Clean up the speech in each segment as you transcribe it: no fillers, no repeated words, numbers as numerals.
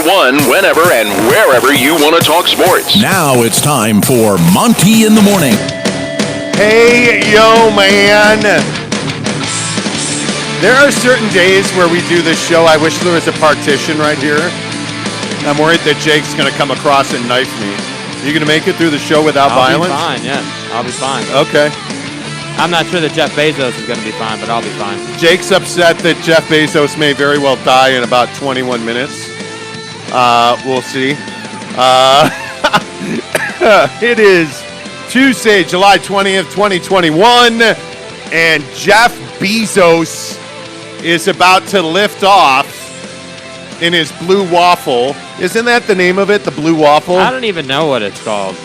one, whenever and wherever you want to talk sports. Now it's time for Monty in the Morning. Hey, yo, man. There are certain days where we do this show. I wish there was a partition right here. I'm worried that Jake's going to come across and knife me. You going to make it through the show without violence? I'll be fine, yeah. I'll be fine. Okay. I'm not sure that Jeff Bezos is going to be fine, but I'll be fine. Jake's upset that Jeff Bezos may very well die in about 21 minutes. We'll see. It is Tuesday, July 20th, 2021, and Jeff Bezos is about to lift off in his blue waffle. Isn't that the name of it, the blue waffle? I don't even know what it's called.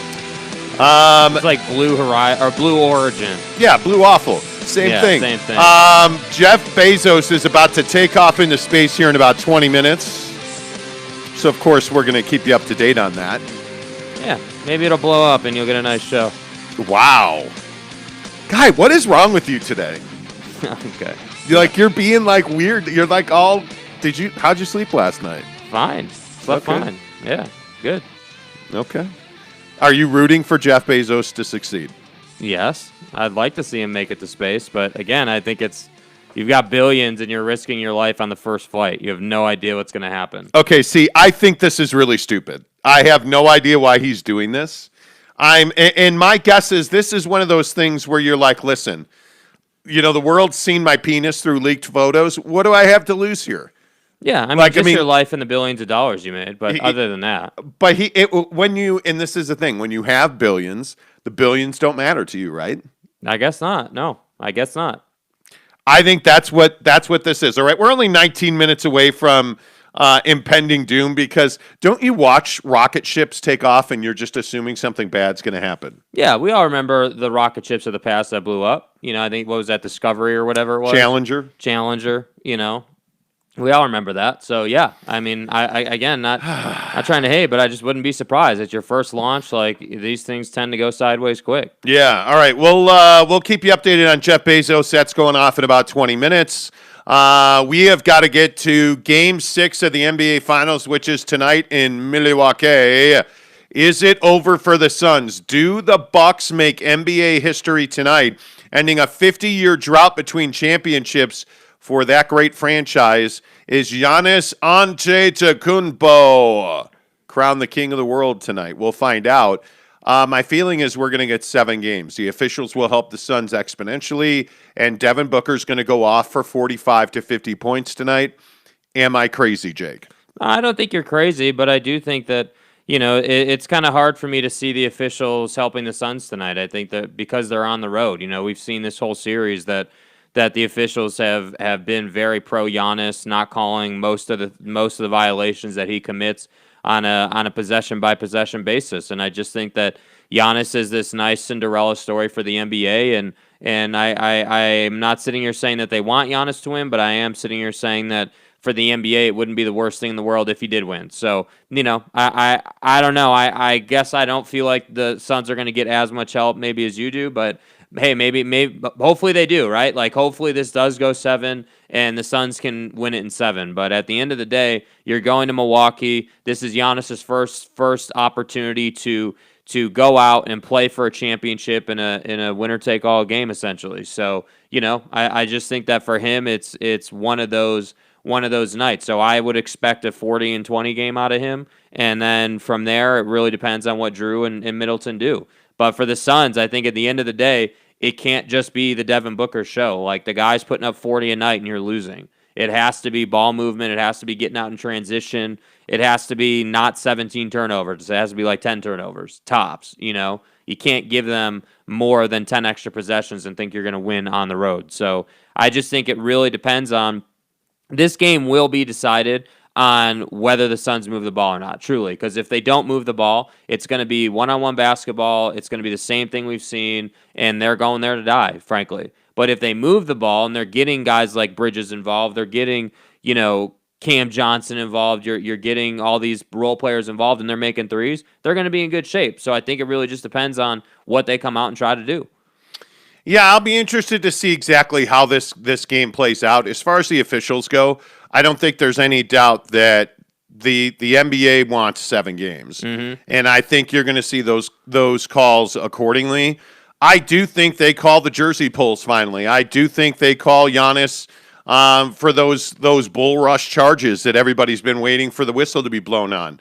It's like Blue Horizon or Blue Origin. Yeah, blue waffle. Same thing. Same thing. Jeff Bezos is about to take off into space here in about 20 minutes. So, of course, we're going to keep you up to date on that. Yeah, maybe it'll blow up and you'll get a nice show. Wow. Guy, what is wrong with you today? Okay. You're being like weird. You're like all, how'd you sleep last night? Fine. Slept fine. Yeah, good. Okay. Are you rooting for Jeff Bezos to succeed? Yes. I'd like to see him make it to space, but again, I think you've got billions and you're risking your life on the first flight. You have no idea what's going to happen. Okay, see, I think this is really stupid. I have no idea why he's doing this. And my guess is this is one of those things where you're like, listen, the world's seen my penis through leaked photos. What do I have to lose here? Yeah, I mean, your life and the billions of dollars you made, but other than that. But and this is the thing, when you have billions, the billions don't matter to you, right? I guess not. No, I guess not. I think that's what this is. All right, we're only 19 minutes away from impending doom because don't you watch rocket ships take off and you're just assuming something bad's going to happen? Yeah, we all remember the rocket ships of the past that blew up. I think, what was that, Discovery or whatever it was? Challenger, We all remember that. So, yeah, I mean, I again, not trying to hate, but I just wouldn't be surprised. At your first launch, like, these things tend to go sideways quick. Yeah, all right. We'll keep you updated on Jeff Bezos. That's going off in about 20 minutes. We have got to get to Game 6 of the NBA Finals, which is tonight in Milwaukee. Is it over for the Suns? Do the Bucks make NBA history tonight, ending a 50-year drought between championships for that great franchise? Is Giannis Antetokounmpo crowned the king of the world tonight? We'll find out. My feeling is we're going to get 7 games. The officials will help the Suns exponentially, and Devin Booker's going to go off for 45 to 50 points tonight. Am I crazy, Jake? I don't think you're crazy, but I do think that, it's kind of hard for me to see the officials helping the Suns tonight. I think that because they're on the road, we've seen this whole series that the officials have been very pro Giannis, not calling most of the violations that he commits on a possession by possession basis. And I just think that Giannis is this nice Cinderella story for the NBA, and I am not sitting here saying that they want Giannis to win, but I am sitting here saying that for the NBA, it wouldn't be the worst thing in the world if he did win. So, I don't know. I guess I don't feel like the Suns are going to get as much help maybe as you do, but hey, maybe, hopefully they do, right? Like, hopefully this does go 7 and the Suns can win it in 7. But at the end of the day, you're going to Milwaukee. This is Giannis's first opportunity to go out and play for a championship in a winner-take-all game, essentially. So, I just think that for him, it's one of those nights. So I would expect a 40-20 game out of him. And then from there, it really depends on what Drew and Middleton do. But for the Suns, I think at the end of the day, it can't just be the Devin Booker show. Like, the guy's putting up 40 a night and you're losing. It has to be ball movement. It has to be getting out in transition. It has to be not 17 turnovers. It has to be like 10 turnovers, tops. You can't give them more than 10 extra possessions and think you're going to win on the road. So I just think it really depends on – this game will be decided on whether the Suns move the ball or not, truly. Because if they don't move the ball, it's going to be one-on-one basketball. It's going to be the same thing we've seen, and they're going there to die, frankly. But if they move the ball and they're getting guys like Bridges involved, they're getting, Cam Johnson involved, you're getting all these role players involved, and they're making threes, they're going to be in good shape. So I think it really just depends on what they come out and try to do. Yeah, I'll be interested to see exactly how this game plays out. As far as the officials go, I don't think there's any doubt that the NBA wants 7 games, and I think you're going to see those calls accordingly. I do think they call the jersey pulls finally. I do think they call Giannis for those bull rush charges that everybody's been waiting for the whistle to be blown on.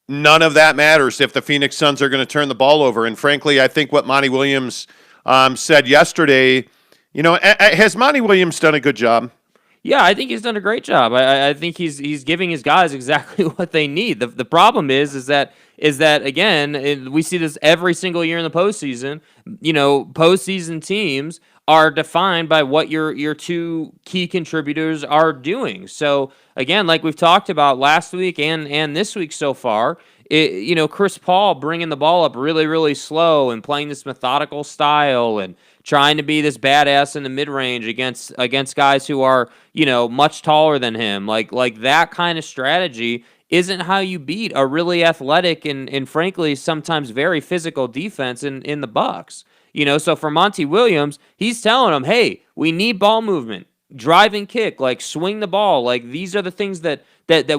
None of that matters if the Phoenix Suns are going to turn the ball over. And frankly, I think what Monty Williams said yesterday, has Monty Williams done a good job? Yeah, I think he's done a great job. I think he's giving his guys exactly what they need. The problem is that again, we see this every single year in the postseason. Postseason teams are defined by what your 2 key contributors are doing. So again, like we've talked about last week and this week so far, Chris Paul bringing the ball up really, really slow and playing this methodical style and trying to be this badass in the mid-range against guys who are, much taller than him. Like that kind of strategy isn't how you beat a really athletic and frankly sometimes very physical defense in the Bucks. So for Monty Williams, he's telling them, hey, we need ball movement, drive and kick, like swing the ball. Like these are the things that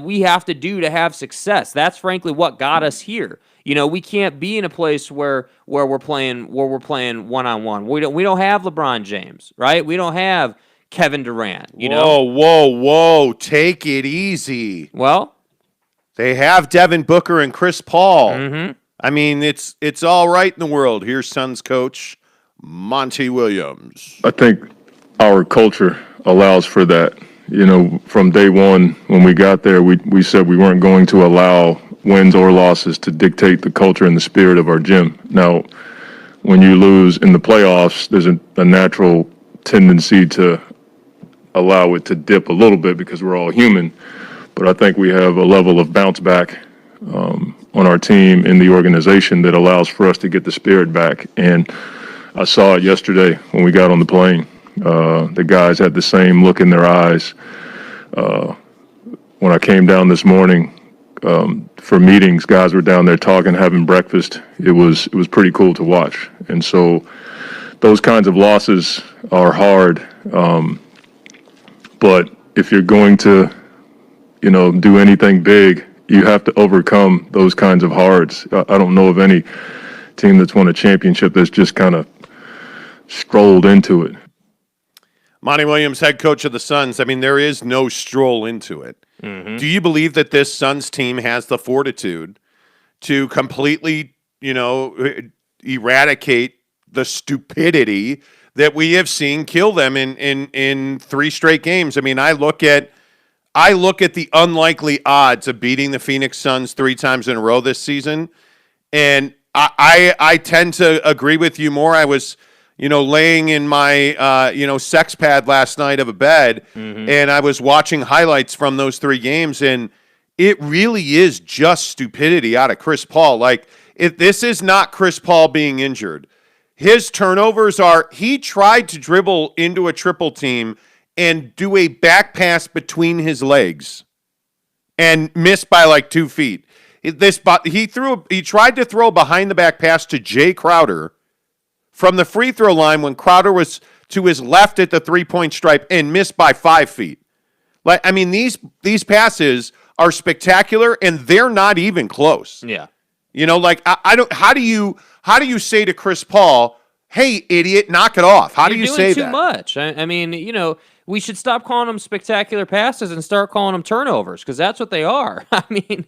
we have to do to have success. That's frankly what got us here. We can't be in a place where we're playing one-on-one. We don't have LeBron James, right? We don't have Kevin Durant. Whoa! Take it easy. Well, they have Devin Booker and Chris Paul. Mm-hmm. I mean, it's all right in the world. Here's Suns coach Monty Williams. I think our culture allows for that. From day one when we got there, we said we weren't going to allow wins or losses to dictate the culture and the spirit of our gym. Now, when you lose in the playoffs, there's a natural tendency to allow it to dip a little bit because we're all human. But I think we have a level of bounce back on our team in the organization that allows for us to get the spirit back. And I saw it yesterday when we got on the plane. The guys had the same look in their eyes. When I came down this morning for meetings, guys were down there talking, having breakfast. It was pretty cool to watch. And so those kinds of losses are hard. But if you're going to, do anything big, you have to overcome those kinds of hards. I don't know of any team that's won a championship that's just kind of strolled into it. Monty Williams, head coach of the Suns. I mean, there is no stroll into it. Mm-hmm. Do you believe that this Suns team has the fortitude to completely, eradicate the stupidity that we have seen kill them in 3 straight games? I mean, I look at the unlikely odds of beating the Phoenix Suns 3 times in a row this season, and I tend to agree with you more. I was laying in my, sex pad last night of a bed, and I was watching highlights from those 3 games, and it really is just stupidity out of Chris Paul. Like, if this is not Chris Paul being injured. His turnovers are, he tried to dribble into a triple team and do a back pass between his legs and missed by like 2 feet. He tried to throw behind the back pass to Jay Crowder from the free throw line when Crowder was to his left at the 3-point stripe and missed by 5 feet. Like, I mean, these passes are spectacular and they're not even close. Yeah. I don't. How do you say to Chris Paul, "Hey, idiot, knock it off"? How do you say that? You're doing too much. I mean, we should stop calling them spectacular passes and start calling them turnovers, because that's what they are. I mean,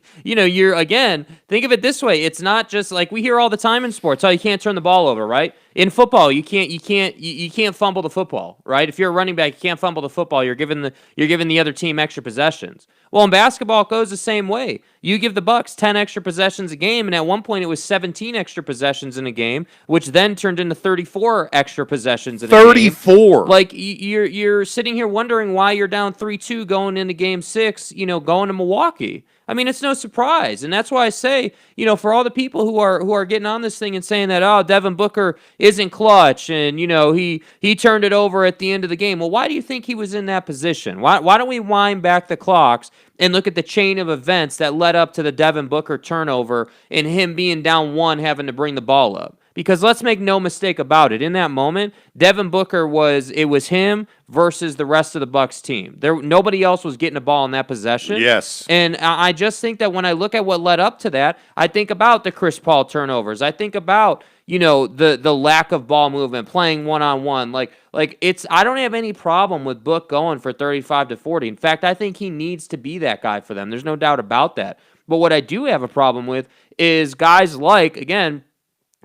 think of it this way. It's not just like we hear all the time in sports, you can't turn the ball over, right? In football, you can't fumble the football, right? If you're a running back, you can't fumble the football. You're giving the other team extra possessions. Well, in basketball, it goes the same way. You give the Bucks 10 extra possessions a game, and at one point it was 17 extra possessions in a game, which then turned into 34 extra possessions in a game. 34. Like, you're sitting here wondering why you're down 3-2 going into Game 6, going to Milwaukee. I mean, it's no surprise, and that's why I say, for all the people who are getting on this thing and saying that, Devin Booker isn't clutch, and he turned it over at the end of the game. Well, why do you think he was in that position? Why don't we wind back the clocks and look at the chain of events that led up to the Devin Booker turnover and him being down 1, having to bring the ball up? Because let's make no mistake about it. In that moment, Devin Booker was him versus the rest of the Bucks team. Nobody else was getting a ball in that possession. Yes. And I just think that when I look at what led up to that, I think about the Chris Paul turnovers. I think about, the lack of ball movement, playing one-on-one. Like I don't have any problem with Book going for 35 to 40. In fact, I think he needs to be that guy for them. There's no doubt about that. But what I do have a problem with is guys like, again,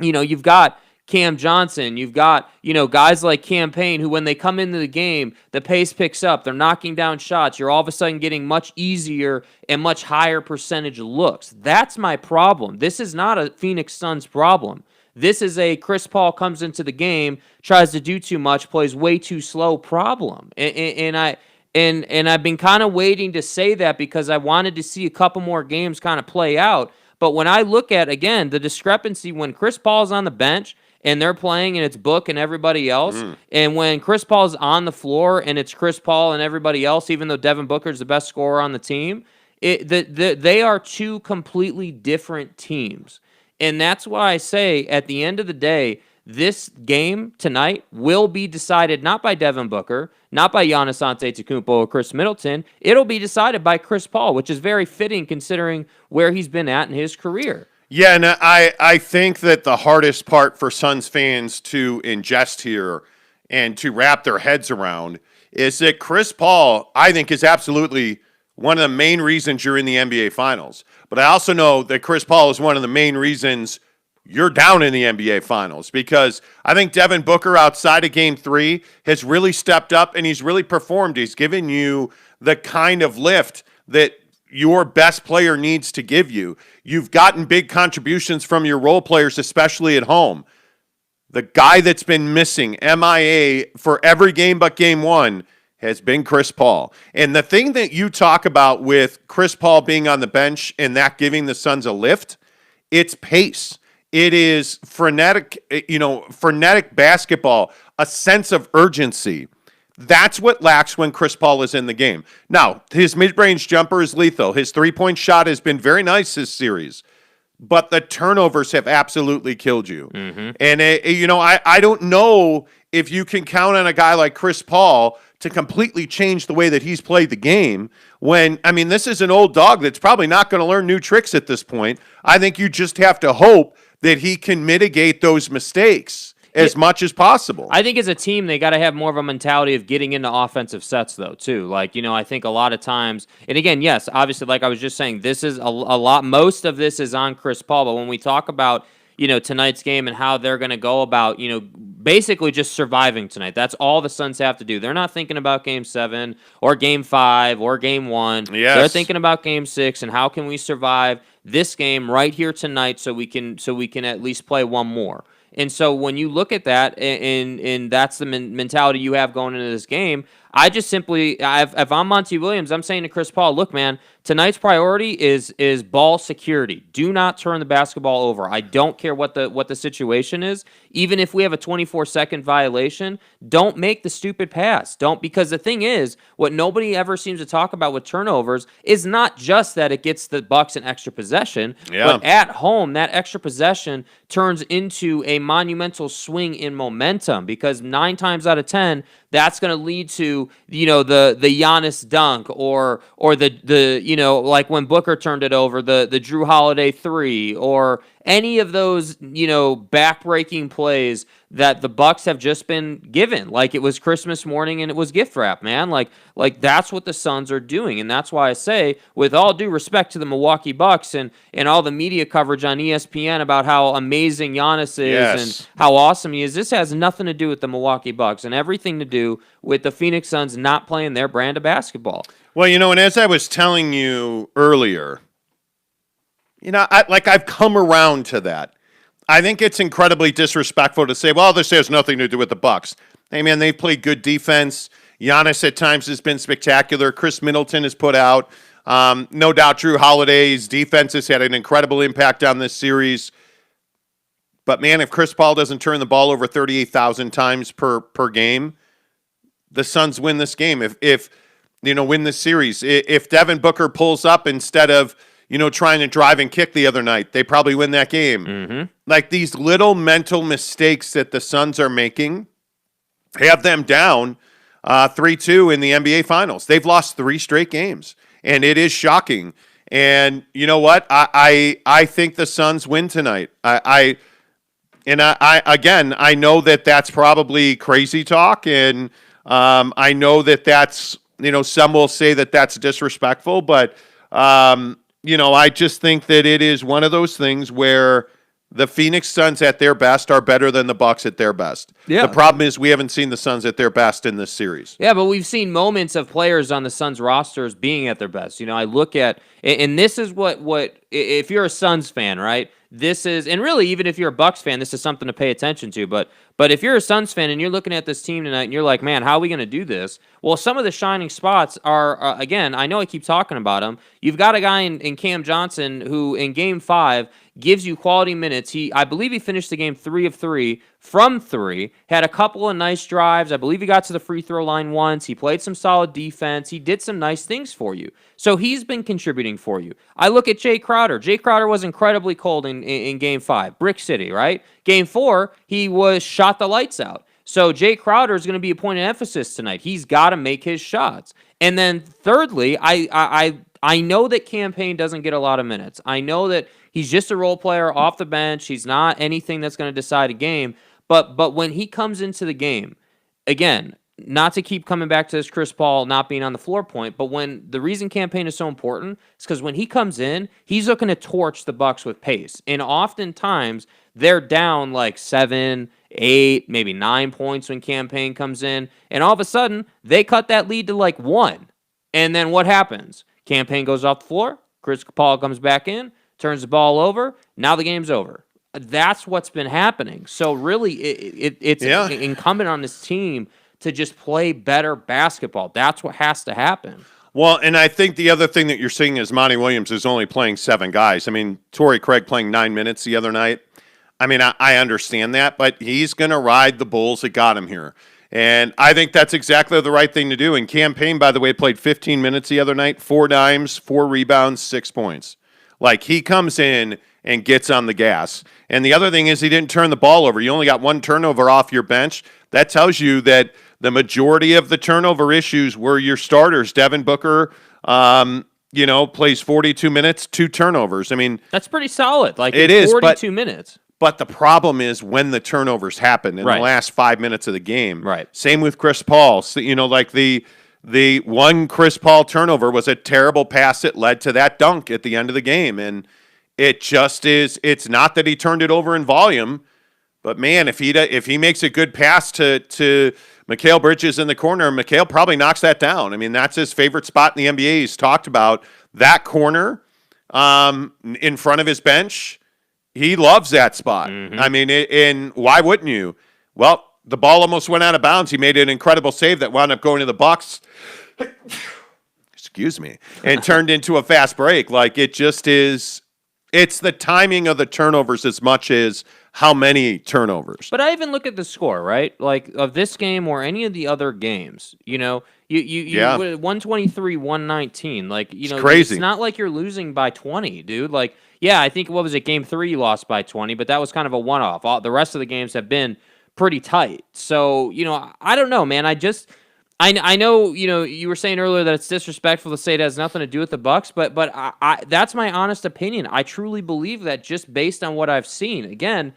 you've got Cam Johnson, you've got, guys like Cam Payne who when they come into the game, the pace picks up, they're knocking down shots, you're all of a sudden getting much easier and much higher percentage looks. That's my problem. This is not a Phoenix Suns problem. This is a Chris Paul comes into the game, tries to do too much, plays way too slow problem. And I've been kind of waiting to say that because I wanted to see a couple more games kind of play out. But when I look at, again, the discrepancy when Chris Paul's on the bench and they're playing and it's Book and everybody else, and when Chris Paul's on the floor and it's Chris Paul and everybody else, even though Devin Booker's the best scorer on the team, they are two completely different teams. And that's why I say, at the end of the day, this game tonight will be decided not by Devin Booker, not by Giannis Antetokounmpo or Chris Middleton. It'll be decided by Chris Paul, which is very fitting considering where he's been at in his career. Yeah, and I think that the hardest part for Suns fans to ingest here and to wrap their heads around is that Chris Paul, I think, is absolutely one of the main reasons you're in the NBA Finals. But I also know that Chris Paul is one of the main reasons you're down in the NBA Finals, because I think Devin Booker outside of Game 3 has really stepped up and he's really performed. He's given you the kind of lift that your best player needs to give you. You've gotten big contributions from your role players, especially at home. The guy that's been missing, MIA, for every game but Game 1 has been Chris Paul. And the thing that you talk about with Chris Paul being on the bench and that giving the Suns a lift, it's pace. It is frenetic basketball, a sense of urgency. That's what lacks when Chris Paul is in the game. Now, his mid-range jumper is lethal. His three-point shot has been very nice this series. But the turnovers have absolutely killed you. Mm-hmm. And, I don't know if you can count on a guy like Chris Paul to completely change the way that he's played the game when, this is an old dog that's probably not going to learn new tricks at this point. I think you just have to hope that he can mitigate those mistakes as much as possible. I think as a team, they got to have more of a mentality of getting into offensive sets, though, too. I think a lot of times, and again, yes, obviously, like I was just saying, this is a lot, most of this is on Chris Paul, but when we talk about, tonight's game and how they're going to go about, basically just surviving tonight. That's all the Suns have to do. They're not thinking about Game 7 or Game 5 or Game 1. Yes. They're thinking about Game 6 and how can we survive this game right here tonight so we can at least play one more. And so when you look at that, and that's the mentality you have going into this game, I just simply, if I'm Monty Williams, I'm saying to Chris Paul, look, man, tonight's priority is ball security. Do not turn the basketball over. I don't care what the situation is. Even if we have a 24-second violation, don't make the stupid pass. Because the thing is, what nobody ever seems to talk about with turnovers is not just that it gets the Bucks an extra possession, but at home, that extra possession turns into a monumental swing in momentum, because 9 times out of 10, that's going to lead to, the Giannis dunk or the like when Booker turned it over, the Drew Holiday 3, or any of those, back-breaking plays that the Bucks have just been given. Like it was Christmas morning and it was gift wrap, man. Like that's what the Suns are doing. And that's why I say, with all due respect to the Milwaukee Bucks and all the media coverage on ESPN about how amazing Giannis is and how awesome he is, this has nothing to do with the Milwaukee Bucks and everything to do with the Phoenix Suns not playing their brand of basketball. Well, and as I was telling you earlier, I've come around to that. I think it's incredibly disrespectful to say, well, this has nothing to do with the Bucks. Hey, man, they've played good defense. Giannis at times has been spectacular. Chris Middleton has put out. No doubt Drew Holiday's defense has had an incredible impact on this series. But, man, if Chris Paul doesn't turn the ball over 38,000 times per game, the Suns win this game. If win this series. If Devin Booker pulls up instead of, trying to drive and kick the other night. They probably win that game. Mm-hmm. Like these little mental mistakes that the Suns are making have them down 3-2 in the NBA Finals. They've lost 3 straight games, and it is shocking. And you know what? I think the Suns win tonight. I know that that's probably crazy talk, and I know that that's, some will say that that's disrespectful, but I just think that it is one of those things where the Phoenix Suns at their best are better than the Bucks at their best. Yeah. The problem is we haven't seen the Suns at their best in this series. Yeah, but we've seen moments of players on the Suns rosters being at their best. I look at, and this is what if you're a Suns fan, right? This is, and really even if you're a Bucks fan, this is something to pay attention to. But if you're a Suns fan and you're looking at this team tonight and you're like, man, how are we going to do this? Well, some of the shining spots are, again, I know I keep talking about him. You've got a guy in Cam Johnson who in Game 5 gives you quality minutes. I believe he finished the game 3 of 3 from 3, had a couple of nice drives. I believe he got to the free throw line once. He played some solid defense. He did some nice things for you. So he's been contributing for you. I look at Jay Crowder. Jay Crowder was incredibly cold in Game 5. Brick City, right? Game 4, he was shot the lights out. So Jay Crowder is going to be a point of emphasis tonight. He's got to make his shots. And then thirdly, I know that Cam Payne doesn't get a lot of minutes. I know that he's just a role player off the bench. He's not anything that's going to decide a game. But when he comes into the game, again, not to keep coming back to this Chris Paul not being on the floor point, but when the reason Cam Payne is so important is because when he comes in, he's looking to torch the Bucks with pace. And oftentimes they're down like 7, 8, maybe 9 points when Cam Payne comes in, and all of a sudden they cut that lead to like 1. And then what happens? Cam Payne goes off the floor, Chris Paul comes back in, turns the ball over, now the game's over. That's what's been happening. So really, it's incumbent on this team to just play better basketball. That's what has to happen. Well, and I think the other thing that you're seeing is Monty Williams is only playing 7 guys. I mean, Torrey Craig playing 9 minutes the other night. I mean, I understand that, but he's going to ride the bulls that got him here. And I think that's exactly the right thing to do. And Cam Payne, by the way, played 15 minutes the other night, 4 dimes, 4 rebounds, 6 points. Like, he comes in and gets on the gas. And the other thing is he didn't turn the ball over. You only got 1 turnover off your bench. That tells you that the majority of the turnover issues were your starters. Devin Booker, plays 42 minutes, 2 turnovers. I mean, that's pretty solid. Like, it is 42 minutes. But the problem is when the turnovers happen in the last 5 minutes of the game. Right. Same with Chris Paul. So, like the one Chris Paul turnover was a terrible pass that led to that dunk at the end of the game. And it just is. It's not that he turned it over in volume, but man, if he makes a good pass to Mikal Bridges in the corner, Mikal probably knocks that down. I mean, that's his favorite spot in the NBA. He's talked about that corner in front of his bench. He loves that spot. Mm-hmm. I mean, and why wouldn't you? Well, the ball almost went out of bounds. He made an incredible save that wound up going to the Bucks. Excuse me. And turned into a fast break. Like, it just is. It's the timing of the turnovers as much as how many turnovers. But I even look at the score, right? Like, of this game or any of the other games, you 123, 119. Like, it's crazy. It's not like you're losing by 20, dude. Like, yeah, I think, what was it, Game 3 you lost by 20, but that was kind of a one-off. The rest of the games have been pretty tight. So, I don't know, man. I know, you were saying earlier that it's disrespectful to say it has nothing to do with the Bucks, but I that's my honest opinion. I truly believe that just based on what I've seen. Again,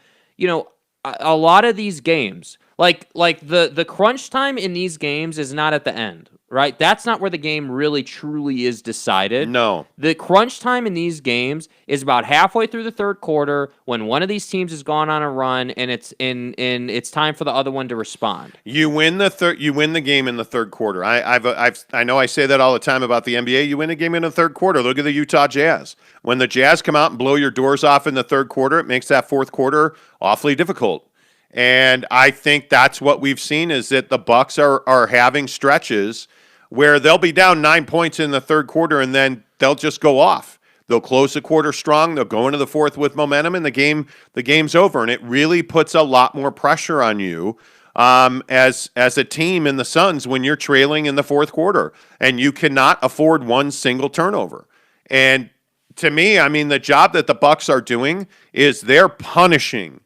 a lot of these games, like the crunch time in these games is not at the end, right? That's not where the game really truly is decided. No. The crunch time in these games is about halfway through the third quarter when one of these teams has gone on a run and it's time for the other one to respond. You win the game in the third quarter. I know I say that all the time about the NBA. You win a game in the third quarter. Look at the Utah Jazz. When the Jazz come out and blow your doors off in the third quarter, it makes that fourth quarter awfully difficult. And I think that's what we've seen is that the Bucks are having stretches where they'll be down 9 points in the third quarter and then they'll just go off. They'll close the quarter strong. They'll go into the fourth with momentum, and the game's over. And it really puts a lot more pressure on you as a team in the Suns when you're trailing in the fourth quarter, and you cannot afford one single turnover. And to me, I mean, the job that the Bucks are doing is they're punishing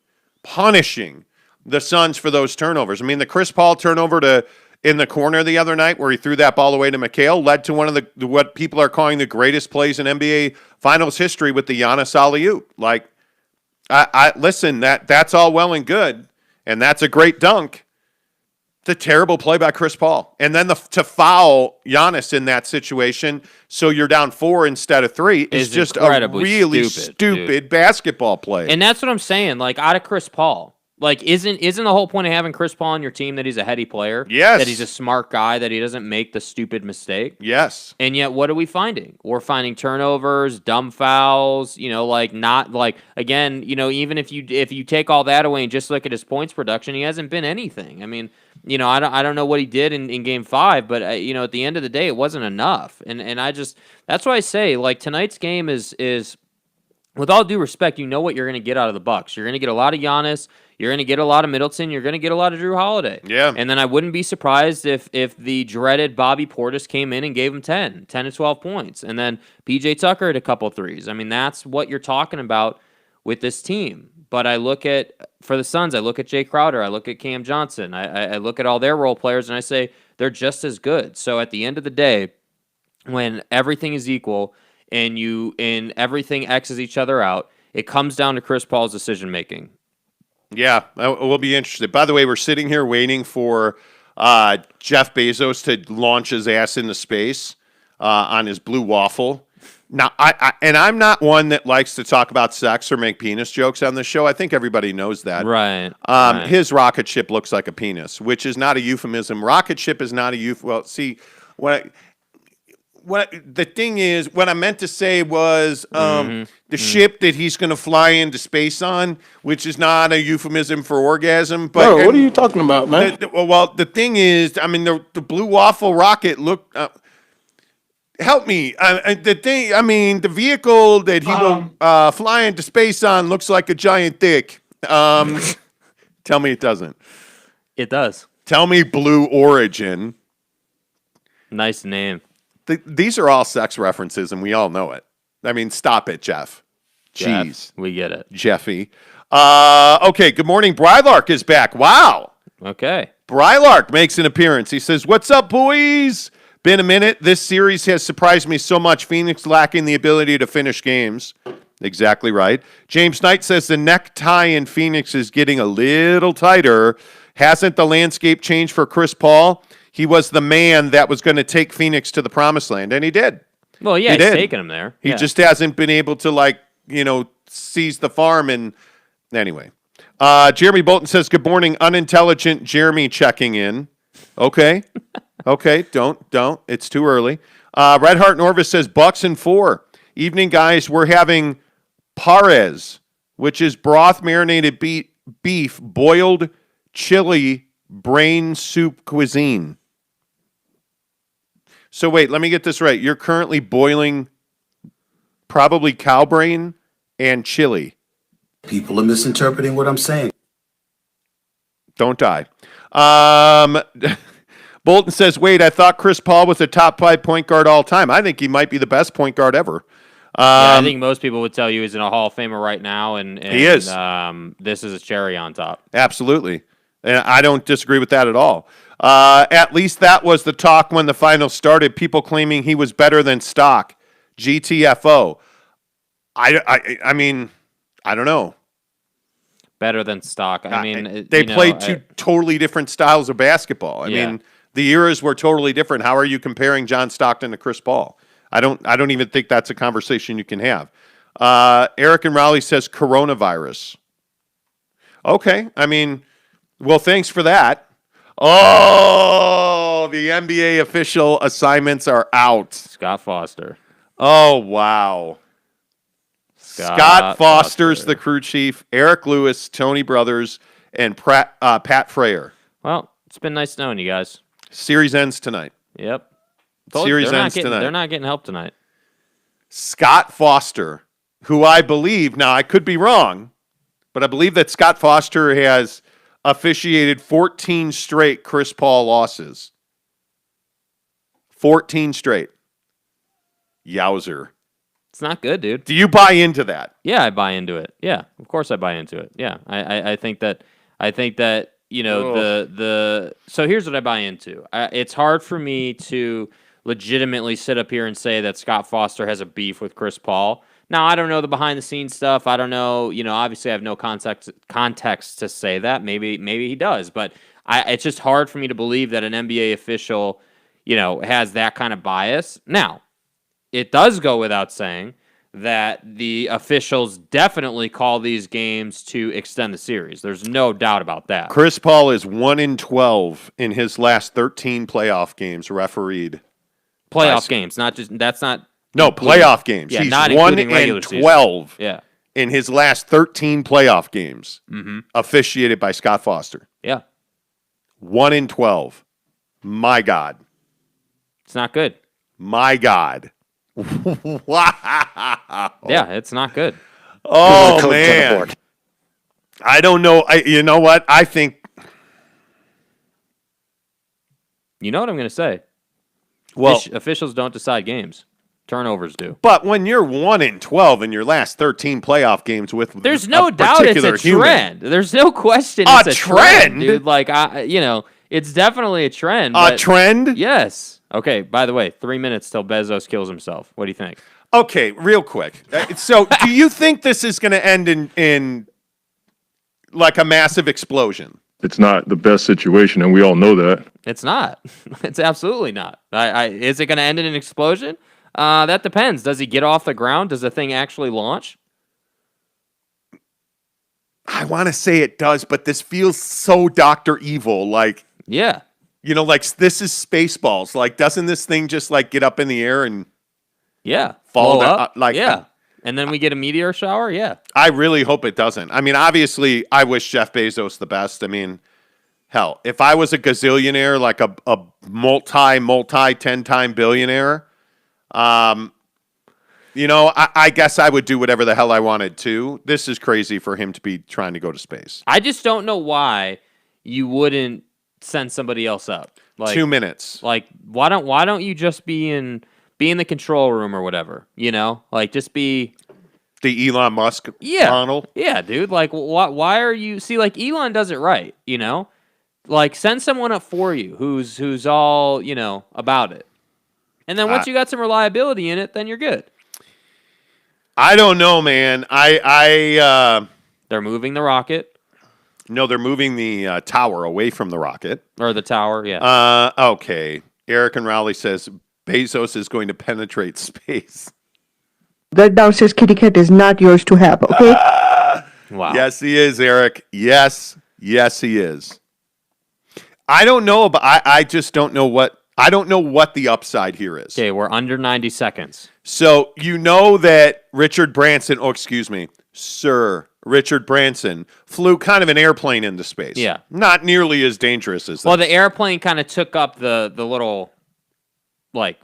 the Suns for those turnovers. I mean, the Chris Paul turnover in the corner the other night where he threw that ball away to McHale led to one of the what people are calling the greatest plays in NBA Finals history with the Giannis alley-oop. Like, I listen, that's all well and good, and that's a great dunk. It's a terrible play by Chris Paul. And then to foul Giannis in that situation so you're down 4 instead of 3 is just a really stupid basketball play. And that's what I'm saying. Like, out of Chris Paul. Like, isn't the whole point of having Chris Paul on your team that he's a heady player? Yes. That he's a smart guy, that he doesn't make the stupid mistake? Yes. And yet, what are we finding? We're finding turnovers, dumb fouls, again, even if you take all that away and just look at his points production, he hasn't been anything. I mean, I don't know what he did in Game 5, but, at the end of the day, it wasn't enough. And that's why I say, like, tonight's game is with all due respect, you know what you're going to get out of the Bucks. You're going to get a lot of Giannis. You're going to get a lot of Middleton. You're going to get a lot of Drew Holiday. Yeah. And then I wouldn't be surprised if the dreaded Bobby Portis came in and gave him 10 to 12 points. And then PJ Tucker had a couple threes. I mean, that's what you're talking about with this team. But for the Suns, I look at Jay Crowder. I look at Cam Johnson. I look at all their role players, and I say they're just as good. So at the end of the day, when everything is equal and everything X's each other out, it comes down to Chris Paul's decision-making. Yeah, we'll be interested. By the way, we're sitting here waiting for Jeff Bezos to launch his ass into space on his blue waffle. Now, I'm not one that likes to talk about sex or make penis jokes on this show. I think everybody knows that. Right. His rocket ship looks like a penis, which is not a euphemism. Rocket ship is not a euphemism. Well, see, what the thing is, what I meant to say was the ship that he's going to fly into space on, which is not a euphemism for orgasm. But bro, what are you talking about, man? The thing is, I mean, the blue waffle rocket looked. Help me. The vehicle that he will fly into space on looks like a giant dick. Tell me it doesn't. It does. Tell me Blue Origin. Nice name. These are all sex references, and we all know it. I mean, stop it, Jeff. Jeez. We get it. Jeffy. Okay, good morning. Brylark is back. Wow. Okay. Brylark makes an appearance. He says, "What's up, boys? Been a minute. This series has surprised me so much. Phoenix lacking the ability to finish games." Exactly right. James Knight says the necktie in Phoenix is getting a little tighter. Hasn't the landscape changed for Chris Paul? He was the man that was going to take Phoenix to the promised land, and he did. Well, yeah, he's taking him there. He just hasn't been able to, seize the farm. And anyway, Jeremy Bolton says, "Good morning, unintelligent Jeremy checking in." Okay. Okay, don't. It's too early. Red Heart Norvis says, "Bucks in 4. Evening, guys. We're having pares, which is broth marinated beef, boiled chili, brain soup cuisine." So wait, let me get this right. You're currently boiling probably cow brain and chili. People are misinterpreting what I'm saying. Don't die. Bolton says, "Wait, I thought Chris Paul was a top 5 point guard all time. I think he might be the best point guard ever." I think most people would tell you he's in a Hall of Famer right now, and he is. This is a cherry on top. Absolutely. And I don't disagree with that at all. At least that was the talk when the finals started, people claiming he was better than Stock. GTFO. I mean, I don't know. Better than Stock. I mean, they played two totally different styles of basketball. I mean, the eras were totally different. How are you comparing John Stockton to Chris Paul? I don't even think that's a conversation you can have. Eric and Raleigh says coronavirus. Okay. I mean, well, thanks for that. Oh, the NBA official assignments are out. Scott Foster. Oh, wow. Scott Foster's the crew chief, Eric Lewis, Tony Brothers, and Pat Frayer. Well, it's been nice knowing you guys. Series ends tonight. Yep. Series ends tonight. They're not getting help tonight. Scott Foster, who I believe, now I could be wrong, but I believe that Scott Foster has officiated 14 straight Chris Paul losses. 14 straight. Yowzer. It's not good, dude. Do you buy into that? Yeah, I buy into it. Yeah, of course I buy into it. Yeah, I think that the so here's what I buy into. It's hard for me to legitimately sit up here and say that Scott Foster has a beef with Chris Paul. Now, I don't know the behind the scenes stuff. I don't know, obviously I have no context to say that. Maybe he does, but it's just hard for me to believe that an NBA official, has that kind of bias. Now, it does go without saying that the officials definitely call these games to extend the series. There's no doubt about that. Chris Paul is 1-12 in his last 13 playoff games refereed. Playoff games, that's not. No, playoff games. Yeah, he's not 1-12 yeah. in his last 13 playoff games officiated by Scott Foster. Yeah. 1-12. My God. It's not good. My God. Wow. Yeah, it's not good. Oh, man. I don't know. You know what? I think. You know what I'm going to say? Well, officials don't decide games. Turnovers do. But when you're 1-12 in your last 13 playoff games with there's no doubt it's a trend. There's no question it's a trend, dude. Like it's definitely a trend. A trend? Yes. Okay. By the way, 3 minutes till Bezos kills himself. What do you think? Okay, real quick. So, do you think this is going to end in like a massive explosion? It's not the best situation, and we all know that. It's not. It's absolutely not. Is it going to end in an explosion? That depends. Does he get off the ground? Does the thing actually launch? I want to say it does, but this feels so Dr. Evil. Like, yeah. Like this is Spaceballs. Like, doesn't this thing just like get up in the air and fall down? up? And then we get a meteor shower? Yeah. I really hope it doesn't. I mean, obviously, I wish Jeff Bezos the best. I mean, hell, if I was a gazillionaire, like a multi 10-time billionaire, I guess I would do whatever the hell I wanted to. This is crazy for him to be trying to go to space. I just don't know why you wouldn't send somebody else up. Like 2 minutes. Like why don't you just be in the control room or whatever? Like just be the Elon Musk model. Yeah, dude. Like why are you like Elon does it right, Like send someone up for you who's all, about it. And then once you got some reliability in it, then you're good. I don't know, man. They're moving the rocket. No, they're moving the tower away from the rocket. Or the tower, yeah. Okay. Eric and Rowley says Bezos is going to penetrate space. That downstairs kitty cat is not yours to have, okay? Wow. Yes, he is, Eric. Yes, he is. I don't know, but I just don't know what the upside here is. Okay, we're under 90 seconds. So you know that Sir Richard Branson flew kind of an airplane into space. Yeah. Not nearly as dangerous as that. Well, the airplane kind of took up the little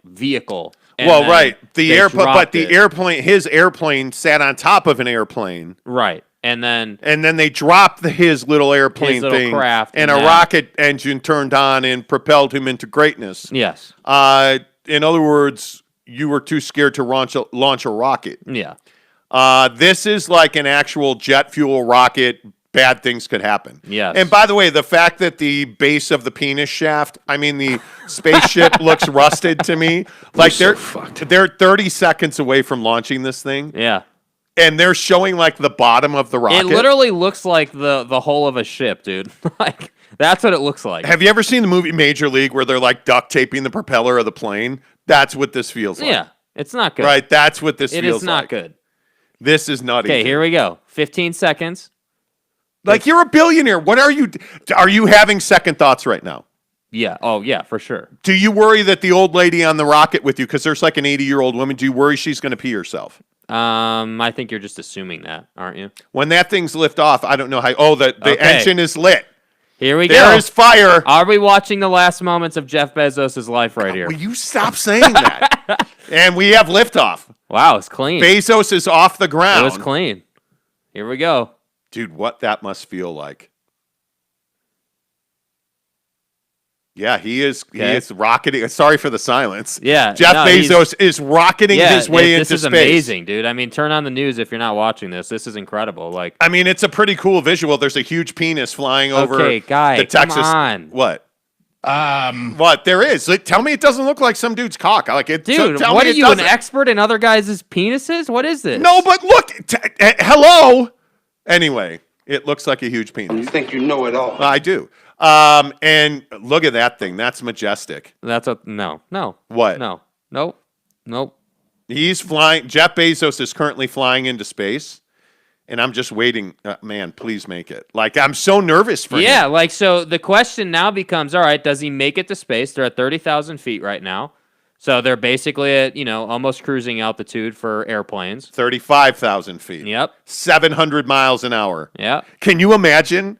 vehicle. Well, right. His airplane sat on top of an airplane. Right. And then they dropped his little airplane little thing, craft and a rocket engine turned on and propelled him into greatness. Yes. In other words, you were too scared to launch a rocket. Yeah. This is like an actual jet fuel rocket. Bad things could happen. Yes. And by the way, the fact that the base of the penis shaft, the spaceship looks rusted to me. Like they're 30 seconds away from launching this thing. Yeah. And they're showing like the bottom of the rocket. It literally looks like the hull of a ship, dude. Like that's what it looks like. Have you ever seen the movie Major League where they're like duct taping the propeller of the plane? That's what this feels like. Yeah. It's not good. Right. That's what this feels like. It is not good. This is nutty. Okay, here we go. 15 seconds. Like you're a billionaire. What are you having second thoughts right now? Yeah. Oh, yeah, for sure. Do you worry that the old lady on the rocket with you, because there's like an 80-year-old woman, do you worry she's going to pee herself? I think you're just assuming that, aren't you? When that thing's lift off, I don't know how. Oh, the engine is lit. Here we go. There is fire. Are we watching the last moments of Jeff Bezos' life right here? Will you stop saying that? And we have liftoff. Wow, it's clean. Bezos is off the ground. It was clean. Here we go. Dude, what that must feel like. Yeah, he is. Okay. He is rocketing. Sorry for the silence. Yeah, Jeff Bezos is rocketing his way into space. This is amazing, dude. I mean, turn on the news if you're not watching this. This is incredible. Like, I mean, it's a pretty cool visual. There's a huge penis flying over okay, guy, the Texas. come on. What? What? There is. Like, tell me it doesn't look like some dude's cock. Like it, Dude, tell what me are it you, an doesn't. expert in other guys' penises? What is this? No, but look. Hello. Anyway, it looks like a huge penis. You think you know it all. I do. And look at that thing. That's majestic. That's a no. What? No. Nope. He's flying. Jeff Bezos is currently flying into space, and I'm just waiting. Man, please make it. Like, I'm so nervous for him. Yeah, like, so the question now becomes, all right, does he make it to space? They're at 30,000 feet right now. So they're basically at, almost cruising altitude for airplanes. 35,000 feet. Yep. 700 miles an hour. Yeah. Can you imagine?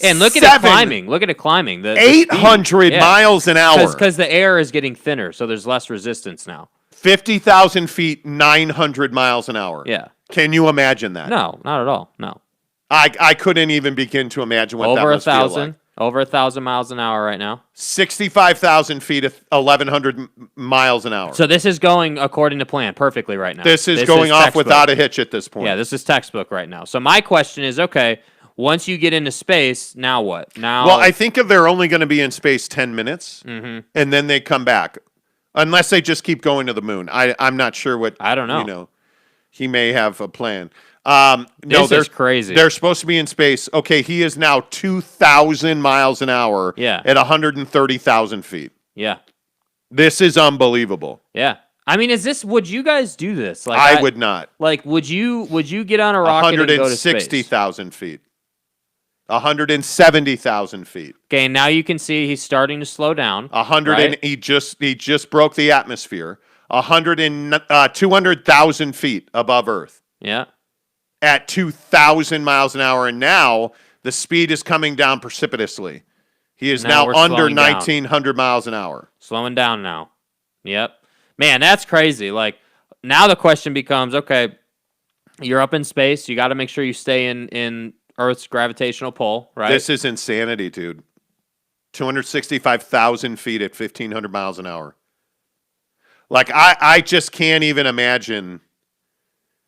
And look at it climbing. Look at it climbing. The 800 miles an hour. Because the air is getting thinner, so there's less resistance now. 50,000 feet, 900 miles an hour. Yeah. Can you imagine that? No, not at all. No. I couldn't even begin to imagine what that must feel like. Over 1,000 miles an hour right now. 65,000 feet, 1,100 miles an hour. So this is going according to plan perfectly right now. This is going off textbook. without a hitch at this point. Yeah, this is textbook right now. So my question is, okay, once you get into space, now what? Now, well, I think if they're only going to be in space 10 minutes, and then they come back, unless they just keep going to the moon. I'm not sure what. I don't know. He may have a plan. This is crazy. They're supposed to be in space. Okay, he is now 2,000 miles an hour. Yeah. At 130,000 feet. Yeah. This is unbelievable. Yeah. I mean, would you guys do this? Like, I would not. Like, would you get on a rocket and go to space? 160,000 feet. 170,000 feet. Okay, now you can see he's starting to slow down. Right? He just broke the atmosphere. 200,000 feet above Earth. Yeah. At 2,000 miles an hour, and now the speed is coming down precipitously. He is now under 1,900 miles an hour. Slowing down now. Yep. Man, that's crazy. Like, now the question becomes, okay, you're up in space. You got to make sure you stay in Earth's gravitational pull, right? This is insanity, dude. 265,000 feet at 1,500 miles an hour. Like, I just can't even imagine.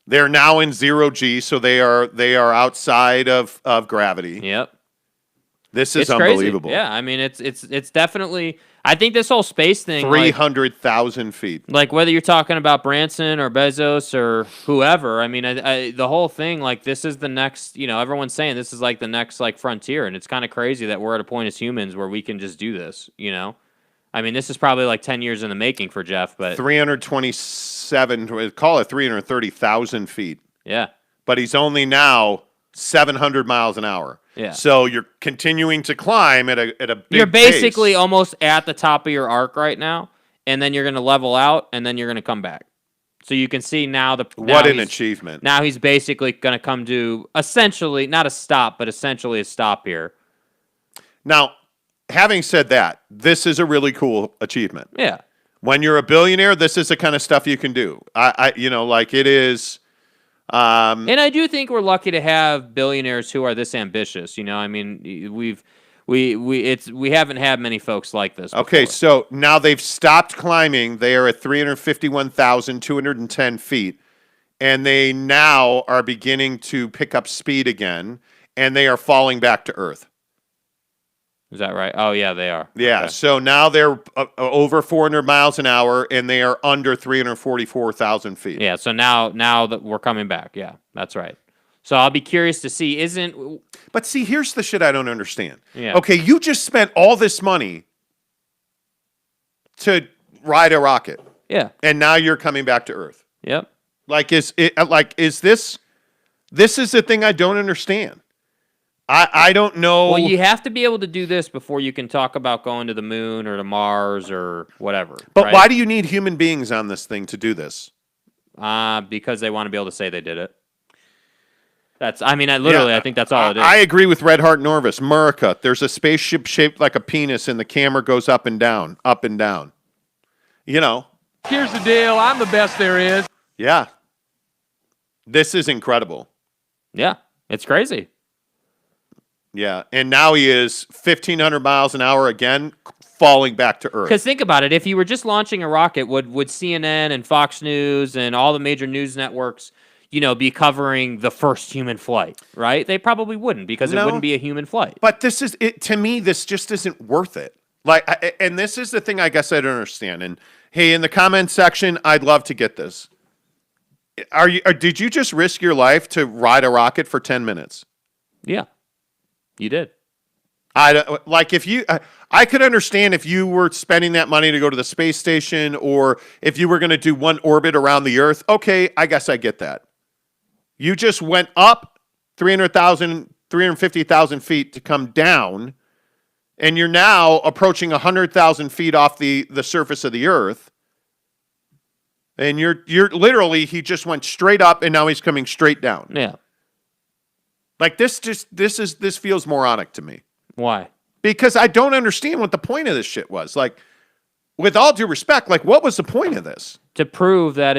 They're now in 0G, so they are outside of gravity. Yep. This is it's unbelievable. Crazy. Yeah, I mean, it's definitely. I think this whole space thing, 300,000 feet. Like, whether you're talking about Branson or Bezos or whoever, I mean, the whole thing, like, this is the next. Everyone's saying this is like the next frontier, and it's kind of crazy that we're at a point as humans where we can just do this. I mean, this is probably like 10 years in the making for Jeff, but 327, call it 330,000 feet. Yeah. But he's only now 700 miles an hour. Yeah. So you're continuing to climb at a big You're basically pace. almost at the top of your arc right now, and then you're going to level out, and then you're going to come back. So you can see now what an achievement. Now he's basically going to come to essentially not a stop, but essentially a stop here. Now, having said that, this is a really cool achievement. Yeah. When you're a billionaire, this is the kind of stuff you can do. It is. And I do think we're lucky to have billionaires who are this ambitious. I mean, we haven't had many folks like this before. Okay, so now they've stopped climbing. They are at 351,210 feet, and they now are beginning to pick up speed again, and they are falling back to Earth. Is that right? Oh, yeah, they are. Yeah, okay. So now they're over 400 miles an hour, and they are under 344,000 feet. Yeah, so now that we're coming back. Yeah, that's right. So I'll be curious to see, But see, here's the shit I don't understand. Yeah. Okay, you just spent all this money to ride a rocket. Yeah. And now you're coming back to Earth. Yep. Is this is the thing I don't understand. I don't know. Well, you have to be able to do this before you can talk about going to the moon or to Mars or whatever. But right? why do you need human beings on this thing to do this? Because they want to be able to say they did it. I think that's all it is. I agree with Red Heart Norvis. Murica, there's a spaceship shaped like a penis and the camera goes up and down, up and down. Here's the deal. I'm the best there is. Yeah. This is incredible. Yeah, it's crazy. Yeah, and now he is 1,500 miles an hour again, falling back to Earth. Because think about it, if you were just launching a rocket, would CNN and Fox News and all the major news networks, be covering the first human flight, right? They probably wouldn't, because it wouldn't be a human flight. But this is it to me. This just isn't worth it. And this is the thing I guess I don't understand. And hey, in the comment section, I'd love to get this. Did you just risk your life to ride a rocket for 10 minutes? Yeah, you did. I could understand if you were spending that money to go to the space station, or if you were going to do one orbit around the Earth. Okay, I guess I get that. You just went up 350,000 feet to come down, and you're now approaching 100,000 feet off the surface of the Earth. And you're literally, he just went straight up, and now he's coming straight down. Yeah. Like this feels moronic to me. Why? Because I don't understand what the point of this shit was. Like, with all due respect, like, what was the point of this? To prove that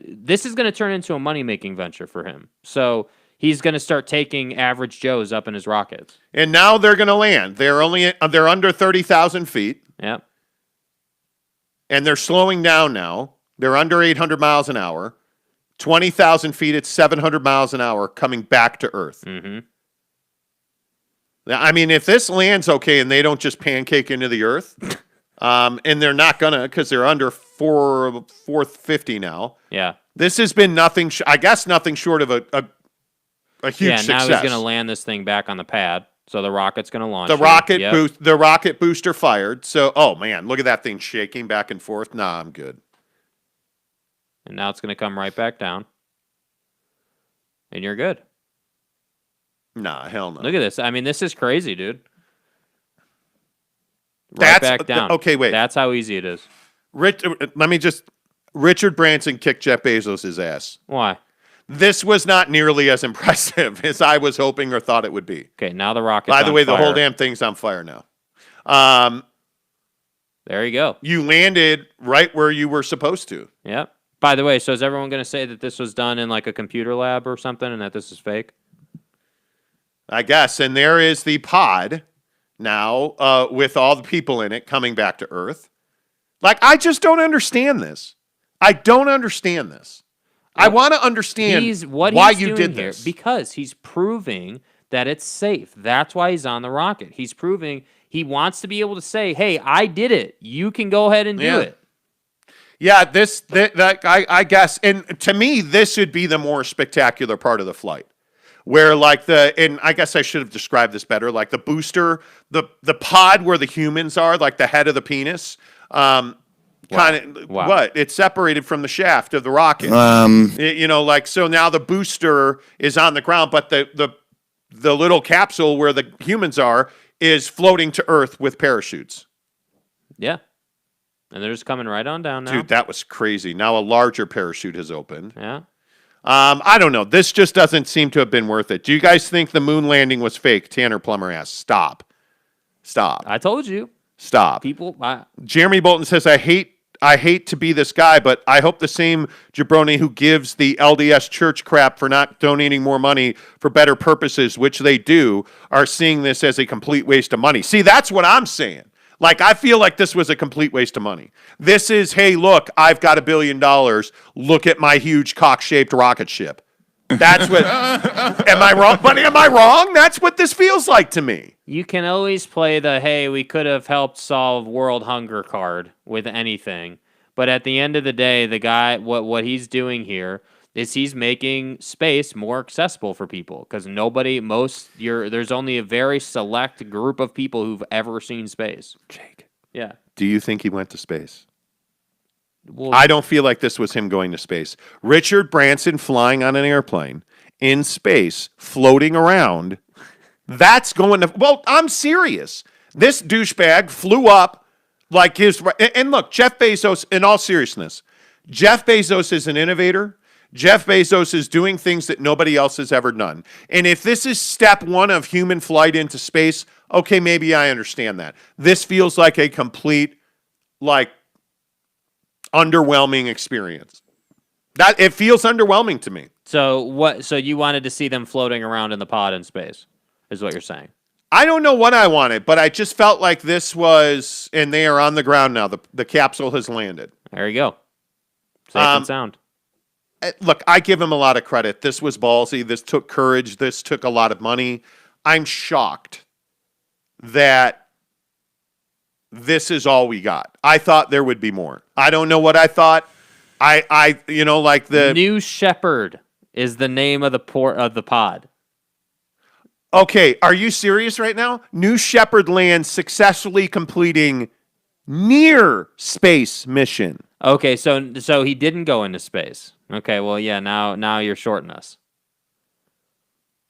this is going to turn into a money-making venture for him. So he's going to start taking average Joes up in his rockets. And now they're going to land. They're under 30,000 feet. Yep. And they're slowing down now. They're under 800 miles an hour. 20,000 feet at 700 miles an hour coming back to Earth. Mm-hmm. I mean, if this lands okay and they don't just pancake into the Earth, and they're not going to, because they're under 450 now. Yeah. This has been nothing short of a huge success. Yeah, now he's going to land this thing back on the pad. So the rocket's going to launch. The rocket booster fired. So, oh man, look at that thing shaking back and forth. Nah, I'm good. And now it's going to come right back down. And you're good. Nah, hell no. Look at this. I mean, this is crazy, dude. Right back down. Okay, wait. That's how easy it is. Richard Branson kicked Jeff Bezos' ass. Why? This was not nearly as impressive as I was hoping or thought it would be. Okay, now the rocket's By the way, fire. the whole damn thing's on fire now. There you go. You landed right where you were supposed to. Yep. By the way, so is everyone going to say that this was done in like a computer lab or something and that this is fake? I guess. And there is the pod now with all the people in it coming back to Earth. Like, I just don't understand this. I don't understand this. I want to understand why you did this. Because he's proving that it's safe. That's why he's on the rocket. He's proving he wants to be able to say, hey, I did it. You can go ahead and do it. Yeah, I guess. And to me, this should be the more spectacular part of the flight. Where and I guess I should have described this better, like the booster, the pod where the humans are, like the head of the penis, what? It's separated from the shaft of the rocket. So now the booster is on the ground, but the little capsule where the humans are is floating to Earth with parachutes. Yeah. And they're just coming right on down now. Dude, that was crazy. Now a larger parachute has opened. Yeah. I don't know. This just doesn't seem to have been worth it. Do you guys think the moon landing was fake? Tanner Plummer asks. Stop. I told you. Stop. Jeremy Bolton says, I hate to be this guy, but I hope the same jabroni who gives the LDS church crap for not donating more money for better purposes, which they do, are seeing this as a complete waste of money. See, that's what I'm saying. Like, I feel like this was a complete waste of money. This is, hey, look, I've got $1 billion. Look at my huge cock-shaped rocket ship. That's what. Am I wrong? But am I wrong? That's what this feels like to me. You can always play the, hey, we could have helped solve world hunger card with anything. But at the end of the day, the guy, what he's doing here is he's making space more accessible for people, because there's only a very select group of people who've ever seen space. Jake. Yeah. Do you think he went to space? Well, I don't feel like this was him going to space. Richard Branson flying on an airplane in space, floating around. That's going to. Well, I'm serious. This douchebag flew up like his. And look, Jeff Bezos, in all seriousness, Jeff Bezos is an innovator. Jeff Bezos is doing things that nobody else has ever done. And if this is step one of human flight into space, okay, maybe I understand that. This feels like a complete, underwhelming experience. That it feels underwhelming to me. So you wanted to see them floating around in the pod in space, is what you're saying? I don't know what I wanted, but I just felt like this was, and they are on the ground now. The capsule has landed. There you go. Safe and sound. Look, I give him a lot of credit. This was ballsy. This took courage. This took a lot of money. I'm shocked that this is all we got. I thought there would be more. I don't know what I thought. I like the New Shepherd is the name of the pod. Okay, are you serious right now? New Shepard lands successfully completing near space mission. Okay, so he didn't go into space. Okay, well, yeah, now you're shorting us.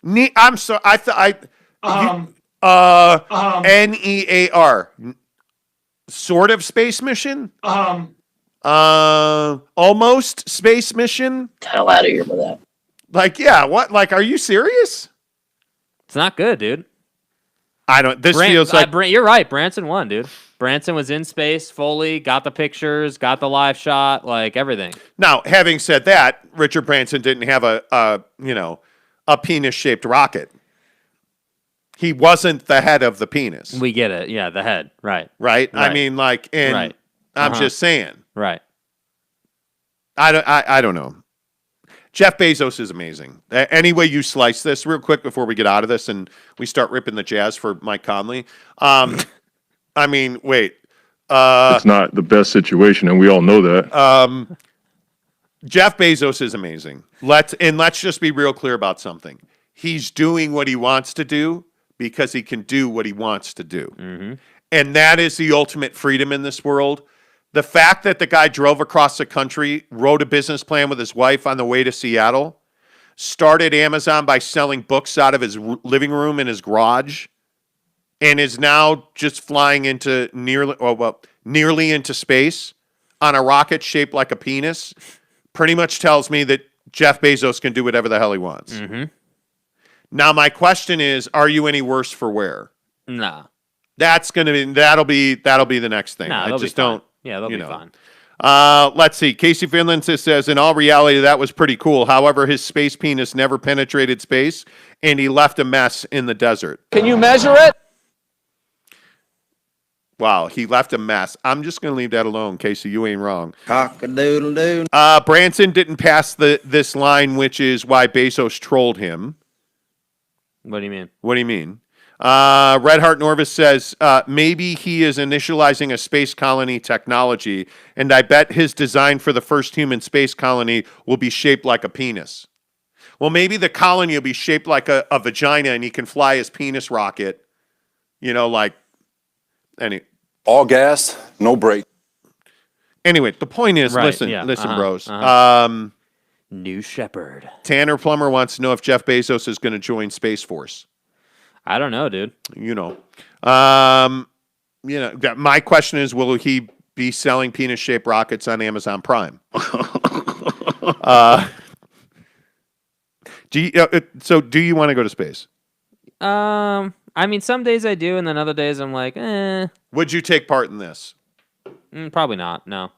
I'm sorry. NEAR. Sort of space mission? Almost space mission? Get the hell out of here with that. Like, yeah, what? Like, are you serious? It's not good, dude. Feels like... You're right. Branson won, dude. Branson was in space fully, got the pictures, got the live shot, like everything. Now, having said that, Richard Branson didn't have a penis-shaped rocket. He wasn't the head of the penis. We get it. Yeah, the head. Right. Right? I mean, like, and right. I'm just saying. Right. I don't know. Jeff Bezos is amazing. Any way you slice this, real quick before we get out of this and we start ripping the Jazz for Mike Conley. I mean, wait. It's not the best situation, and we all know that. Jeff Bezos is amazing. Let's just be real clear about something. He's doing what he wants to do because he can do what he wants to do. Mm-hmm. And that is the ultimate freedom in this world. The fact that the guy drove across the country, wrote a business plan with his wife on the way to Seattle, started Amazon by selling books out of his living room in his garage, and is now just flying into nearly into space on a rocket shaped like a penis, pretty much tells me that Jeff Bezos can do whatever the hell he wants. Mm-hmm. Now, my question is, are you any worse for wear? Nah. That'll be the next thing. Nah, I just don't. Yeah, they'll be fine. Let's see. Casey Finland says, in all reality, that was pretty cool. However, his space penis never penetrated space, and he left a mess in the desert. Can you measure it? Wow, he left a mess. I'm just going to leave that alone, Casey. You ain't wrong. Cock-a-doodle-doo. Branson didn't pass this line, which is why Bezos trolled him. What do you mean? What do you mean? Red Heart Norvis says, maybe he is initializing a space colony technology, and I bet his design for the first human space colony will be shaped like a penis. Well, maybe the colony will be shaped like a vagina, and he can fly his penis rocket, All gas, no brake. Anyway, the point is, Right, listen, yeah, bros. New Shepherd. Tanner Plummer wants to know if Jeff Bezos is going to join Space Force. I don't know, dude. My question is, will he be selling penis-shaped rockets on Amazon Prime? Do you want to go to space? I mean, some days I do, and then other days I'm like, Would you take part in this? Probably not. No.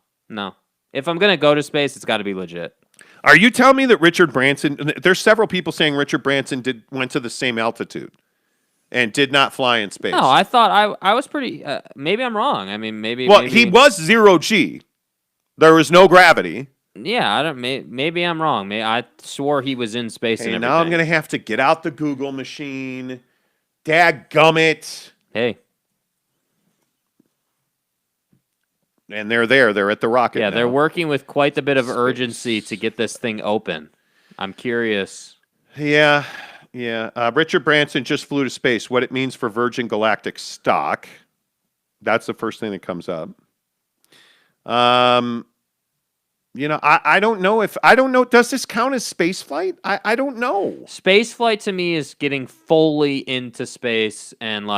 If I'm gonna go to space, it's got to be legit. Are you telling me that Richard Branson? There's several people saying Richard Branson went to the same altitude and did not fly in space. No, I thought I was pretty. Maybe I'm wrong. I mean, maybe. Well, he was 0G. There was no gravity. Yeah, I don't. Maybe I'm wrong. I swore he was in space. Hey, and now I'm everything. gonna have to get out the Google machine. Dadgummit. Hey. And they're there. They're at the rocket. Yeah, now. they're working with quite a bit of urgency to get this thing open. I'm curious. Yeah. Richard Branson just flew to space. What it means for Virgin Galactic stock. That's the first thing that comes up. I don't know. Does this count as space flight? I don't know. Space flight to me is getting fully into space and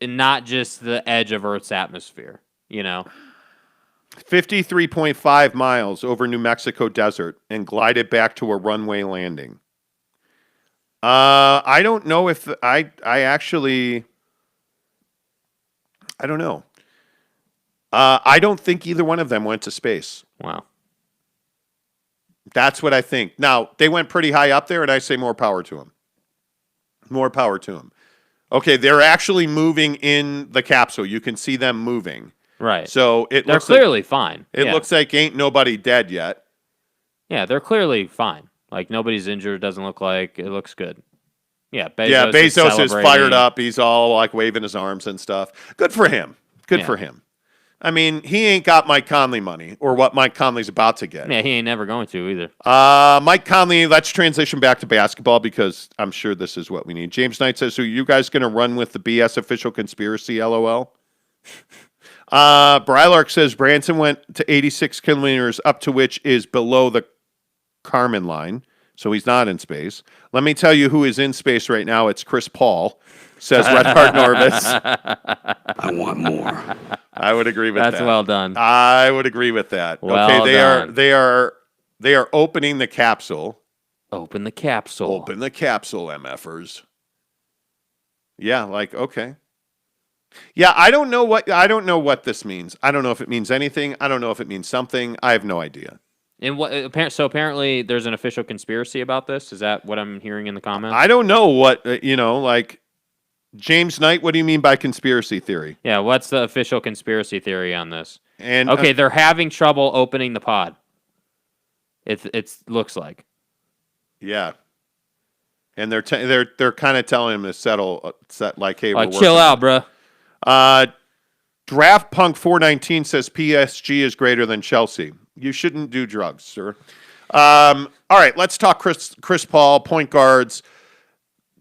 and not just the edge of Earth's atmosphere, 53.5 miles over New Mexico desert and glided back to a runway landing. I don't know if I don't know. I don't think either one of them went to space. Wow. That's what I think. Now, they went pretty high up there, and I say more power to them. More power to him. Okay, they're actually moving in the capsule. You can see them moving. Right. So they're looks clearly fine. It looks like ain't nobody dead yet. Yeah, they're clearly fine. Like nobody's injured. Doesn't look like it looks good. Yeah, Bezos is fired up. He's all like waving his arms and stuff. Good for him. Good for him. I mean, he ain't got Mike Conley money or what Mike Conley's about to get. Yeah, he ain't never going to either. Mike Conley, let's transition back to basketball because I'm sure this is what we need. James Knight says, so you guys going to run with the BS official conspiracy, LOL? Brylark says, Branson went to 86 kilometers, up to which is below the Kármán line, so he's not in space. Let me tell you who is in space right now. It's Chris Paul, says Red Hart Norvis. I want more. I would agree with that. That's well done. I would agree with that. Well okay, done. they are opening the capsule. Open the capsule. Open the capsule, MFers. Yeah, like okay. Yeah, I don't know what this means. I don't know if it means anything. I don't know if it means something. I have no idea. And apparently there's an official conspiracy about this. Is that what I'm hearing in the comments? I don't know what like James Knight. What do you mean by conspiracy theory? Yeah, what's the official conspiracy theory on this? And okay, they're having trouble opening the pod. It looks like. Yeah. And they're kind of telling him to set like, hey, we're chill out, bro. Draft Punk 419 says PSG is greater than Chelsea. You shouldn't do drugs, sir. All right, let's talk Chris Paul, point guards.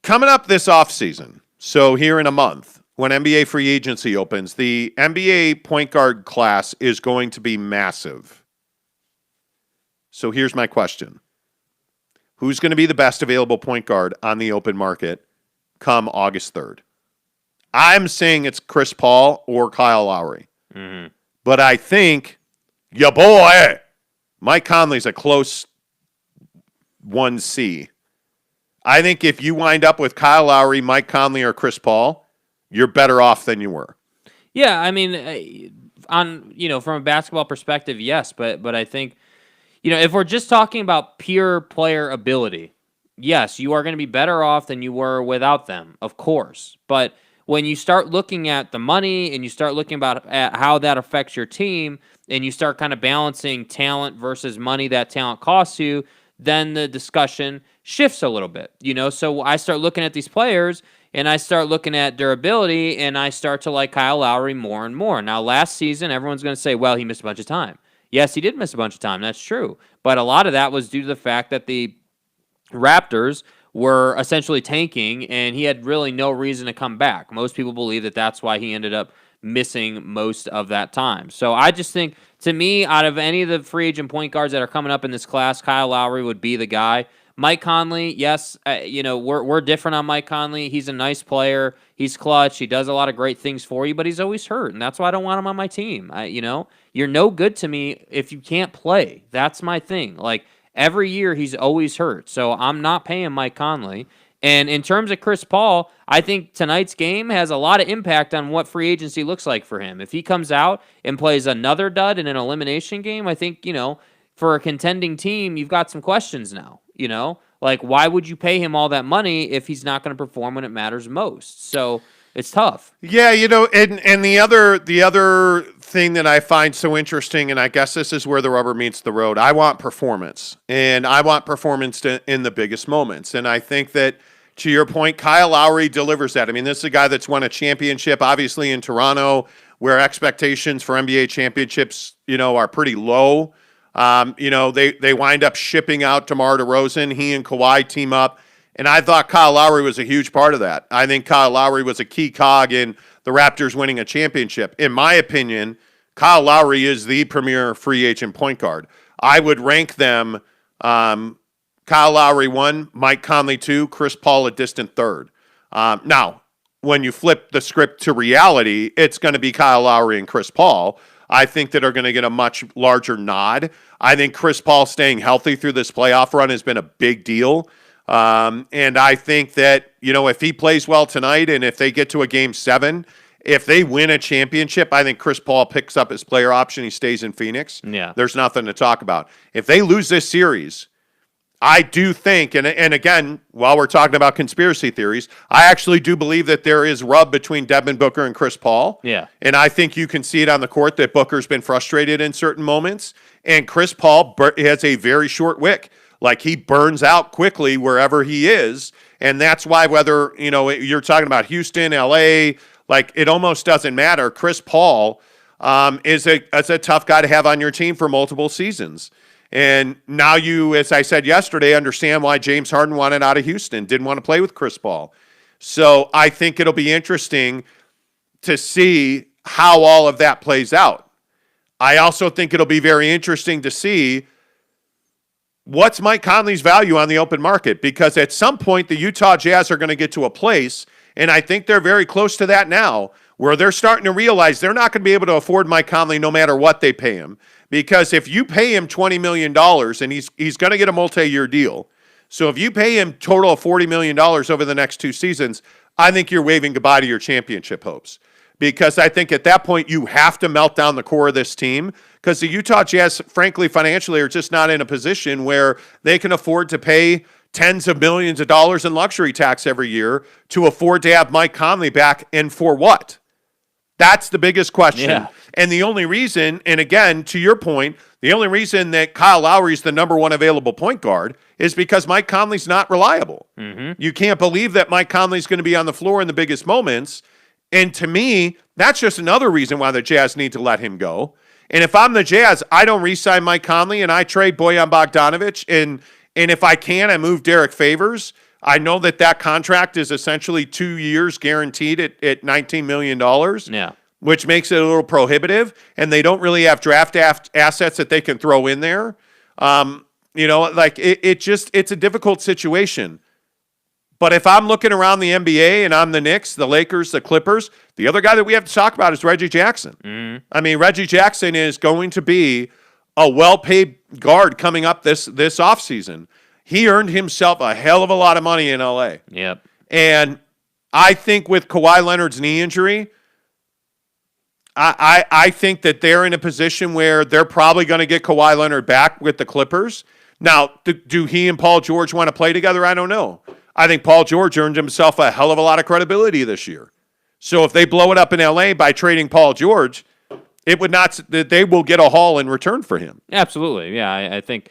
Coming up this offseason, so here in a month, when NBA free agency opens, the NBA point guard class is going to be massive. So here's my question. Who's going to be the best available point guard on the open market come August 3rd? I'm saying it's Chris Paul or Kyle Lowry. Mm-hmm. But I think your boy, Mike Conley's a close 1C. I think if you wind up with Kyle Lowry, Mike Conley, or Chris Paul, you're better off than you were. Yeah, I mean, from a basketball perspective, yes. But I think, if we're just talking about pure player ability, yes, you are going to be better off than you were without them, of course. But when you start looking at the money and you start looking at how that affects your team and you start kind of balancing talent versus money that talent costs you, then the discussion shifts a little bit, So I start looking at these players and I start looking at durability and I start to like Kyle Lowry more and more. Now, last season, everyone's going to say, well, he missed a bunch of time. Yes, he did miss a bunch of time. That's true. But a lot of that was due to the fact that the Raptors were essentially tanking, and he had really no reason to come back. Most people believe that that's why he ended up missing most of that time. So I just think, to me, out of any of the free agent point guards that are coming up in this class, Kyle Lowry would be the guy. Mike Conley, yes, we're different on Mike Conley. He's a nice player. He's clutch. He does a lot of great things for you, but he's always hurt, and that's why I don't want him on my team. You're no good to me if you can't play. That's my thing. Like, every year he's always hurt, so I'm not paying Mike Conley. And in terms of Chris Paul, I think tonight's game has a lot of impact on what free agency looks like for him. If he comes out and plays another dud in an elimination game, I think, for a contending team, you've got some questions now. Like, why would you pay him all that money if he's not going to perform when it matters most? So it's tough. Yeah, and the other thing that I find so interesting, and I guess this is where the rubber meets the road, I want performance, and I want performance in the biggest moments. And I think that, to your point, Kyle Lowry delivers that. I mean, this is a guy that's won a championship, obviously, in Toronto, where expectations for NBA championships, are pretty low. They wind up shipping out DeMar DeRozan. He and Kawhi team up. And I thought Kyle Lowry was a huge part of that. I think Kyle Lowry was a key cog in the Raptors winning a championship. In my opinion, Kyle Lowry is the premier free agent point guard. I would rank them Kyle Lowry 1, Mike Conley 2, Chris Paul a distant third. Now, when you flip the script to reality, it's going to be Kyle Lowry and Chris Paul. I think that are going to get a much larger nod. I think Chris Paul staying healthy through this playoff run has been a big deal. And I think that, if he plays well tonight and if they get to a game 7, if they win a championship, I think Chris Paul picks up his player option. He stays in Phoenix. Yeah. There's nothing to talk about. If they lose this series, I do think, and again, while we're talking about conspiracy theories, I actually do believe that there is rub between Devin Booker and Chris Paul. Yeah. And I think you can see it on the court that Booker's been frustrated in certain moments. And Chris Paul has a very short wick. Like, he burns out quickly wherever he is. And that's why whether, you're talking about Houston, LA, like, it almost doesn't matter. Chris Paul is a tough guy to have on your team for multiple seasons. And now you, as I said yesterday, understand why James Harden wanted out of Houston, didn't want to play with Chris Paul. So I think it'll be interesting to see how all of that plays out. I also think it'll be very interesting to see what's Mike Conley's value on the open market, because at some point the Utah Jazz are going to get to a place, and I think they're very close to that now, where they're starting to realize they're not going to be able to afford Mike Conley no matter what they pay him. Because if you pay him $20 million, and he's going to get a multi-year deal, so if you pay him total of $40 million over the next 2 seasons, I think you're waving goodbye to your championship hopes. Because I think at that point you have to melt down the core of this team, because the Utah Jazz, frankly, financially are just not in a position where they can afford to pay tens of millions of dollars in luxury tax every year to afford to have Mike Conley back, and for what? That's the biggest question. Yeah. And the only reason, and again, to your point, the only reason that Kyle Lowry is the number one available point guard is because Mike Conley's not reliable. Mm-hmm. You can't believe that Mike Conley's going to be on the floor in the biggest moments. And to me, that's just another reason why the Jazz need to let him go. And if I'm the Jazz, I don't re-sign Mike Conley and I trade Bojan Bogdanovic. And if I can, I move Derek Favors. I know that contract is essentially 2 years guaranteed at $19 million. Yeah. Which makes it a little prohibitive, and they don't really have draft assets that they can throw in there. It's a difficult situation. But if I'm looking around the NBA and I'm the Knicks, the Lakers, the Clippers, the other guy that we have to talk about is Reggie Jackson. Mm-hmm. I mean, Reggie Jackson is going to be a well-paid guard coming up this offseason. He earned himself a hell of a lot of money in LA. Yep. And I think with Kawhi Leonard's knee injury, I think that they're in a position where they're probably going to get Kawhi Leonard back with the Clippers. Now, do he and Paul George want to play together? I don't know. I think Paul George earned himself a hell of a lot of credibility this year. So if they blow it up in LA by trading Paul George, it would not. They will get a haul in return for him. Absolutely, yeah. I think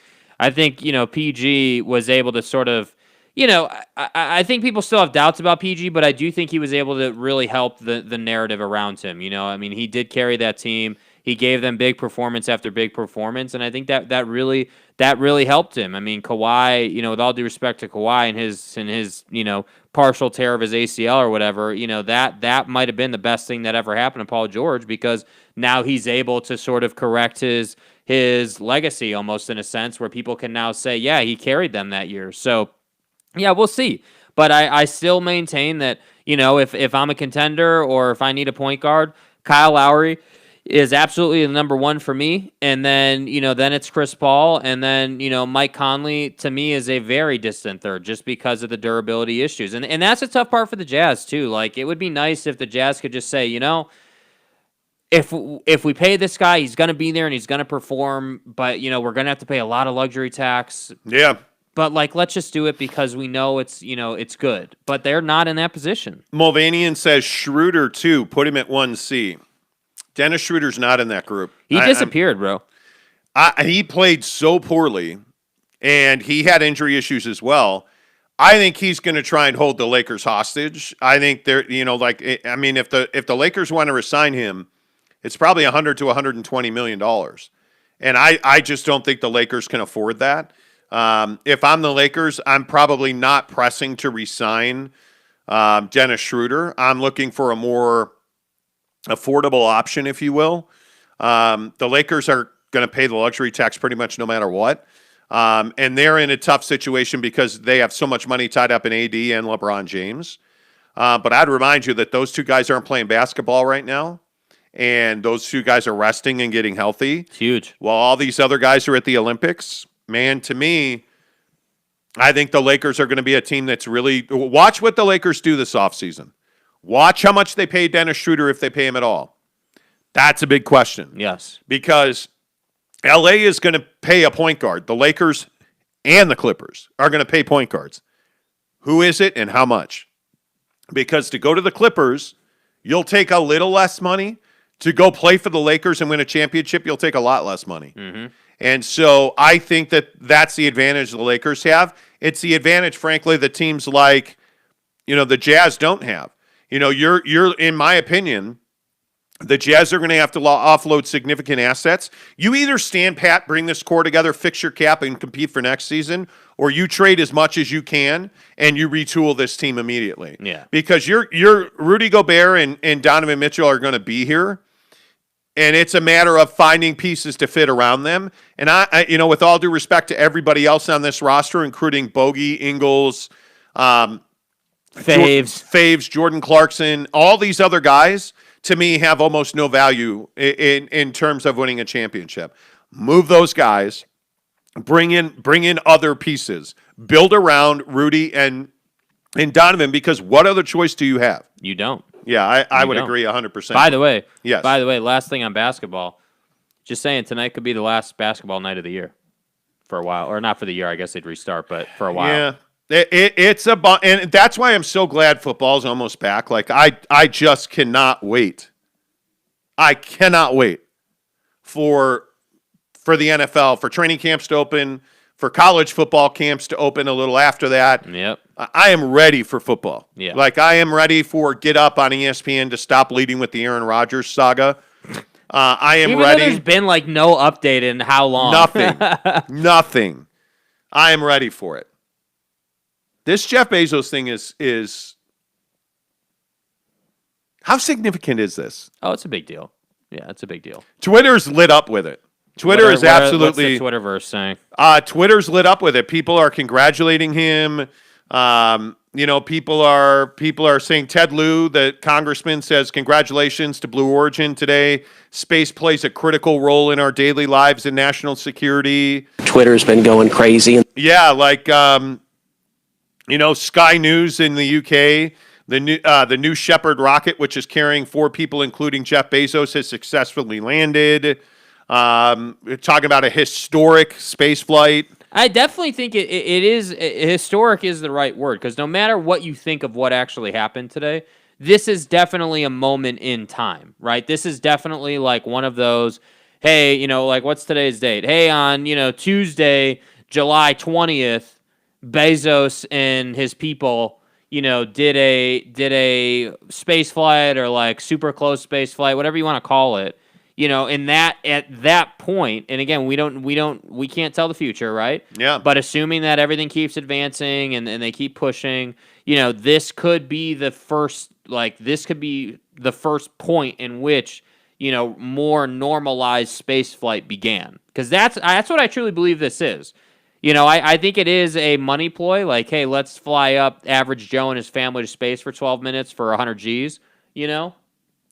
PG was able to sort of. I think people still have doubts about PG, but I do think he was able to really help the narrative around him. I mean, he did carry that team. He gave them big performance after big performance, and I think that really helped him. I mean, Kawhi, with all due respect to Kawhi and his partial tear of his ACL or whatever, that might have been the best thing that ever happened to Paul George, because now he's able to sort of correct his legacy almost, in a sense, where people can now say, yeah, he carried them that year. So. Yeah, we'll see. But I still maintain that, if I'm a contender or if I need a point guard, Kyle Lowry is absolutely the number one for me. And then, then it's Chris Paul. And then, Mike Conley, to me, is a very distant third just because of the durability issues. And that's a tough part for the Jazz, too. Like, it would be nice if the Jazz could just say, if we pay this guy, he's going to be there and he's going to perform. But, we're going to have to pay a lot of luxury tax. Yeah. But, let's just do it because we know it's good. But they're not in that position. Mulvanian says Schroeder, too. Put him at 1C. Dennis Schroeder's not in that group. He disappeared, bro. He played so poorly, and he had injury issues as well. I think he's going to try and hold the Lakers hostage. I think they're, if the Lakers want to resign him, it's probably $100 to $120 million. And I just don't think the Lakers can afford that. If I'm the Lakers, I'm probably not pressing to re-sign Dennis Schroeder. I'm looking for a more affordable option, if you will. The Lakers are going to pay the luxury tax pretty much no matter what. And they're in a tough situation because they have so much money tied up in AD and LeBron James. But I'd remind you that those two guys aren't playing basketball right now. And those two guys are resting and getting healthy. It's huge. While all these other guys are at the Olympics. Man, to me, I think the Lakers are going to be a team that's really... Watch what the Lakers do this offseason. Watch how much they pay Dennis Schroeder, if they pay him at all. That's a big question. Yes. Because LA is going to pay a point guard. The Lakers and the Clippers are going to pay point guards. Who is it and how much? Because to go to the Clippers, you'll take a little less money. To go play for the Lakers and win a championship, you'll take a lot less money. Mm-hmm. And so I think that that's the advantage the Lakers have. It's the advantage, frankly, that teams like, the Jazz don't have. You're in my opinion, the Jazz are going to have to offload significant assets. You either stand pat, bring this core together, fix your cap, and compete for next season, or you trade as much as you can and you retool this team immediately. Yeah. Because your Rudy Gobert and Donovan Mitchell are going to be here. And it's a matter of finding pieces to fit around them. And I with all due respect to everybody else on this roster, including Bogey, Ingles, Faves, Jordan Clarkson, all these other guys, to me, have almost no value in terms of winning a championship. Move those guys, bring in other pieces, build around Rudy and Donovan, because what other choice do you have? You don't. Yeah, I would agree 100%. By the way, yes. Last thing on basketball, just saying tonight could be the last basketball night of the year for a while, or not for the year. I guess they'd restart, but for a while. Yeah, it's and that's why I'm so glad football's almost back. Like I just cannot wait. I cannot wait for the NFL, for training camps to open, for college football camps to open a little after that. Yep. I am ready for football. Yeah. Like I am ready for Get Up on ESPN to stop leading with the Aaron Rodgers saga. I am Even ready. Though there's been like no update in how long? Nothing. I am ready for it. This Jeff Bezos thing is how significant is this? Oh, it's a big deal. Yeah, it's a big deal. Twitter's lit up with it. Twitter is absolutely. What's the Twitterverse saying? Twitter's lit up with it. People are congratulating him. People are saying Ted Lieu, the congressman, says congratulations to Blue Origin today. Space plays a critical role in our daily lives and national security. Twitter's been going crazy. Yeah, like Sky News in the UK. The new Shepard rocket, which is carrying 4 people, including Jeff Bezos, has successfully landed. We're talking about a historic space flight. I definitely think it is historic is the right word, because no matter what you think of what actually happened today, this is definitely a moment in time, right? This is definitely like one of those, hey, like what's today's date? Hey, on, Tuesday, July 20th, Bezos and his people, did a space flight, or like super close space flight, whatever you want to call it. At that point, and again, we can't tell the future, right? Yeah. But assuming that everything keeps advancing and they keep pushing, this could be the first point in which, more normalized space flight began. Because that's what I truly believe this is. I think it is a money ploy. Like, hey, let's fly up average Joe and his family to space for 12 minutes for 100 G's, and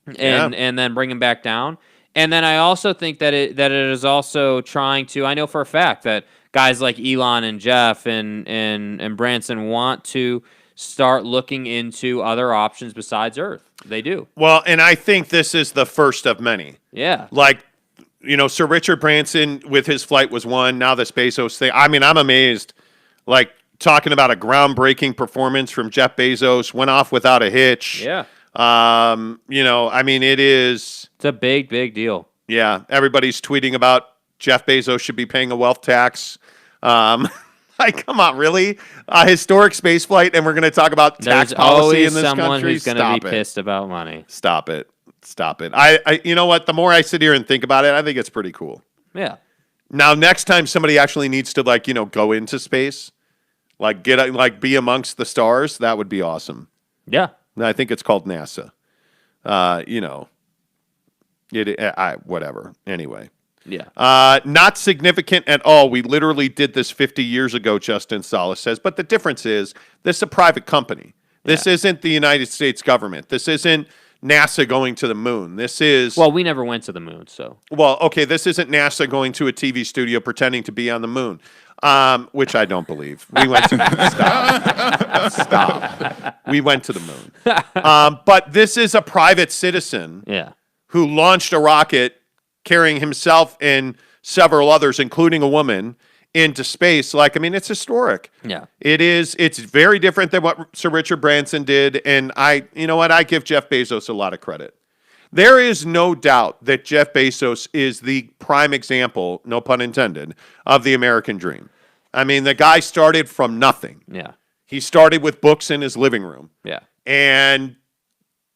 then bring him back down. And then I also think that it is also trying to. I know for a fact that guys like Elon and Jeff and Branson want to start looking into other options besides Earth. They do. Well, and I think this is the first of many. Yeah. Like, Sir Richard Branson with his flight was one. Now this Bezos thing. I mean, I'm amazed. Like, talking about a groundbreaking performance from Jeff Bezos, went off without a hitch. Yeah. It's a big deal. Yeah. Everybody's tweeting about Jeff Bezos should be paying a wealth tax. Like, come on, really? A historic space flight, and we're going to talk about tax policy in this country? There's always someone who's going to be pissed about money. Stop it. I you know what? The more I sit here and think about it, I think it's pretty cool. Yeah. Now, next time somebody actually needs to, go into space, be amongst the stars, that would be awesome. Yeah. I think it's called NASA. Whatever. Anyway. Yeah. Not significant at all. We literally did this 50 years ago, Justin Salas says. But the difference is this is a private company. This isn't the United States government. This isn't NASA going to the moon. This is... Well, we never went to the moon, so... Well, okay, this isn't NASA going to a TV studio pretending to be on the moon, which I don't believe. We went to... Stop. We went to the moon. But this is a private citizen who launched a rocket carrying himself and several others, including a woman, into space. Like, I mean, it's historic. Yeah. It is. It's very different than what Sir Richard Branson did. And you know what? I give Jeff Bezos a lot of credit. There is no doubt that Jeff Bezos is the prime example, no pun intended, of the American dream. I mean, the guy started from nothing. Yeah. He started with books in his living room. Yeah. And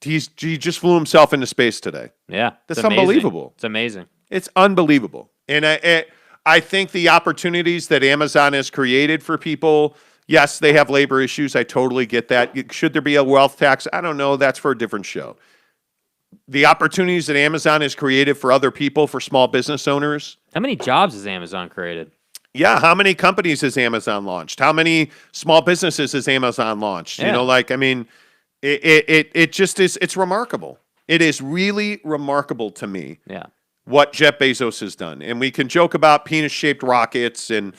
he just flew himself into space today. Yeah. That's unbelievable. It's amazing. It's unbelievable. And I think the opportunities that Amazon has created for people, yes, they have labor issues. I totally get that. Should there be a wealth tax? I don't know. That's for a different show. The opportunities that Amazon has created for other people, for small business owners. How many jobs has Amazon created? Yeah, how many companies has Amazon launched? How many small businesses has Amazon launched? Yeah. You know, like, I mean, it just is, it's remarkable. It is really remarkable to me. Yeah. What Jeff Bezos has done. And we can joke about penis-shaped rockets, and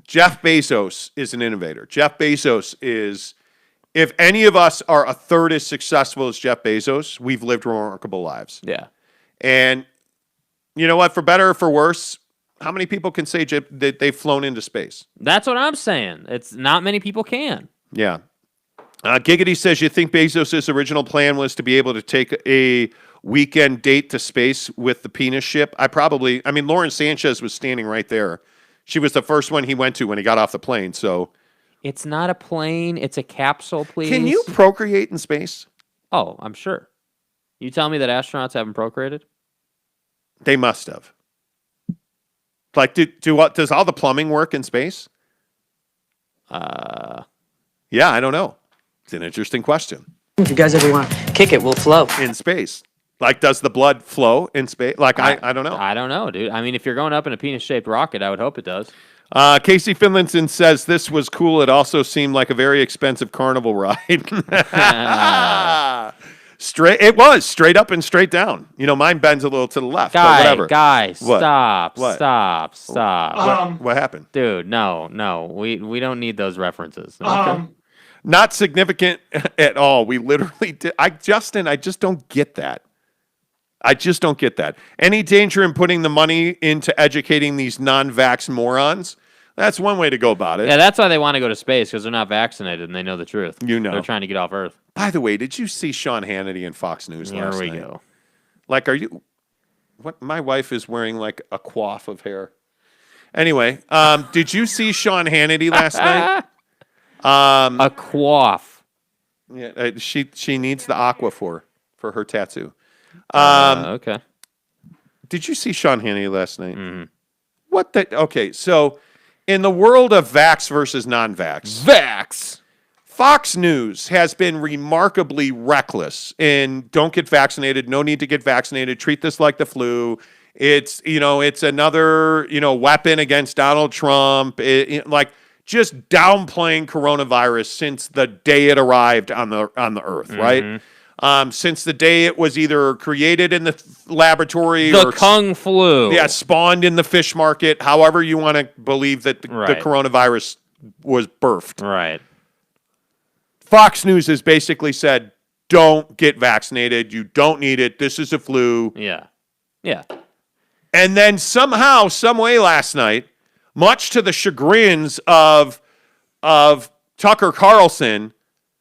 Jeff Bezos is an innovator. Jeff Bezos is, if any of us are a third as successful as Jeff Bezos, we've lived remarkable lives. Yeah. And you know what? For better or for worse, how many people can say that they've flown into space? That's what I'm saying. It's not many people can. Yeah. Giggity says, you think Bezos' original plan was to be able to take a weekend date to space with the penis ship? I mean, Lauren Sanchez was standing right there. She was the first one he went to when he got off the plane, so. It's not a plane. It's a capsule, please. Can you procreate in space? Oh, I'm sure. You tell me that astronauts haven't procreated? They must have. Like, does all the plumbing work in space? Yeah, I don't know. It's an interesting question. If you guys ever want to kick it, we'll flow. In space. Like, does the blood flow in space? Like, I don't know. I don't know, dude. I mean, if you're going up in a penis-shaped rocket, I would hope it does. Casey Finlinson says this was cool. It also seemed like a very expensive carnival ride. It was straight up and straight down. You know, mine bends a little to the left, but whatever. Guys, What? stop, What? stop. What happened? Dude, no. We don't need those references. Not significant at all. We literally did. Justin, I just don't get that. I just don't get that. Any danger in putting the money into educating these non-vax morons? That's one way to go about it. Yeah, that's why they want to go to space, because they're not vaccinated and they know the truth. You know. They're trying to get off Earth. By the way, did you see Sean Hannity and Fox News last night? There we go. Like, what? My wife is wearing like a coif of hair. Anyway, did you see Sean Hannity last night? A coif. Yeah, she needs the aqua for her tattoo. Okay. Did you see Sean Hannity last night? Mm-hmm. What the? Okay, so in the world of vax versus non-vax, Fox News has been remarkably reckless in don't get vaccinated, no need to get vaccinated, treat this like the flu. It's another weapon against Donald Trump. Like just downplaying coronavirus since the day it arrived on the earth, right? Since the day it was either created in the laboratory or Kung flu. Yeah, spawned in the fish market, however you want to believe that the coronavirus was birthed. Right. Fox News has basically said, don't get vaccinated. You don't need it. This is a flu. Yeah. Yeah. And then somehow, some way last night, much to the chagrins of Tucker Carlson,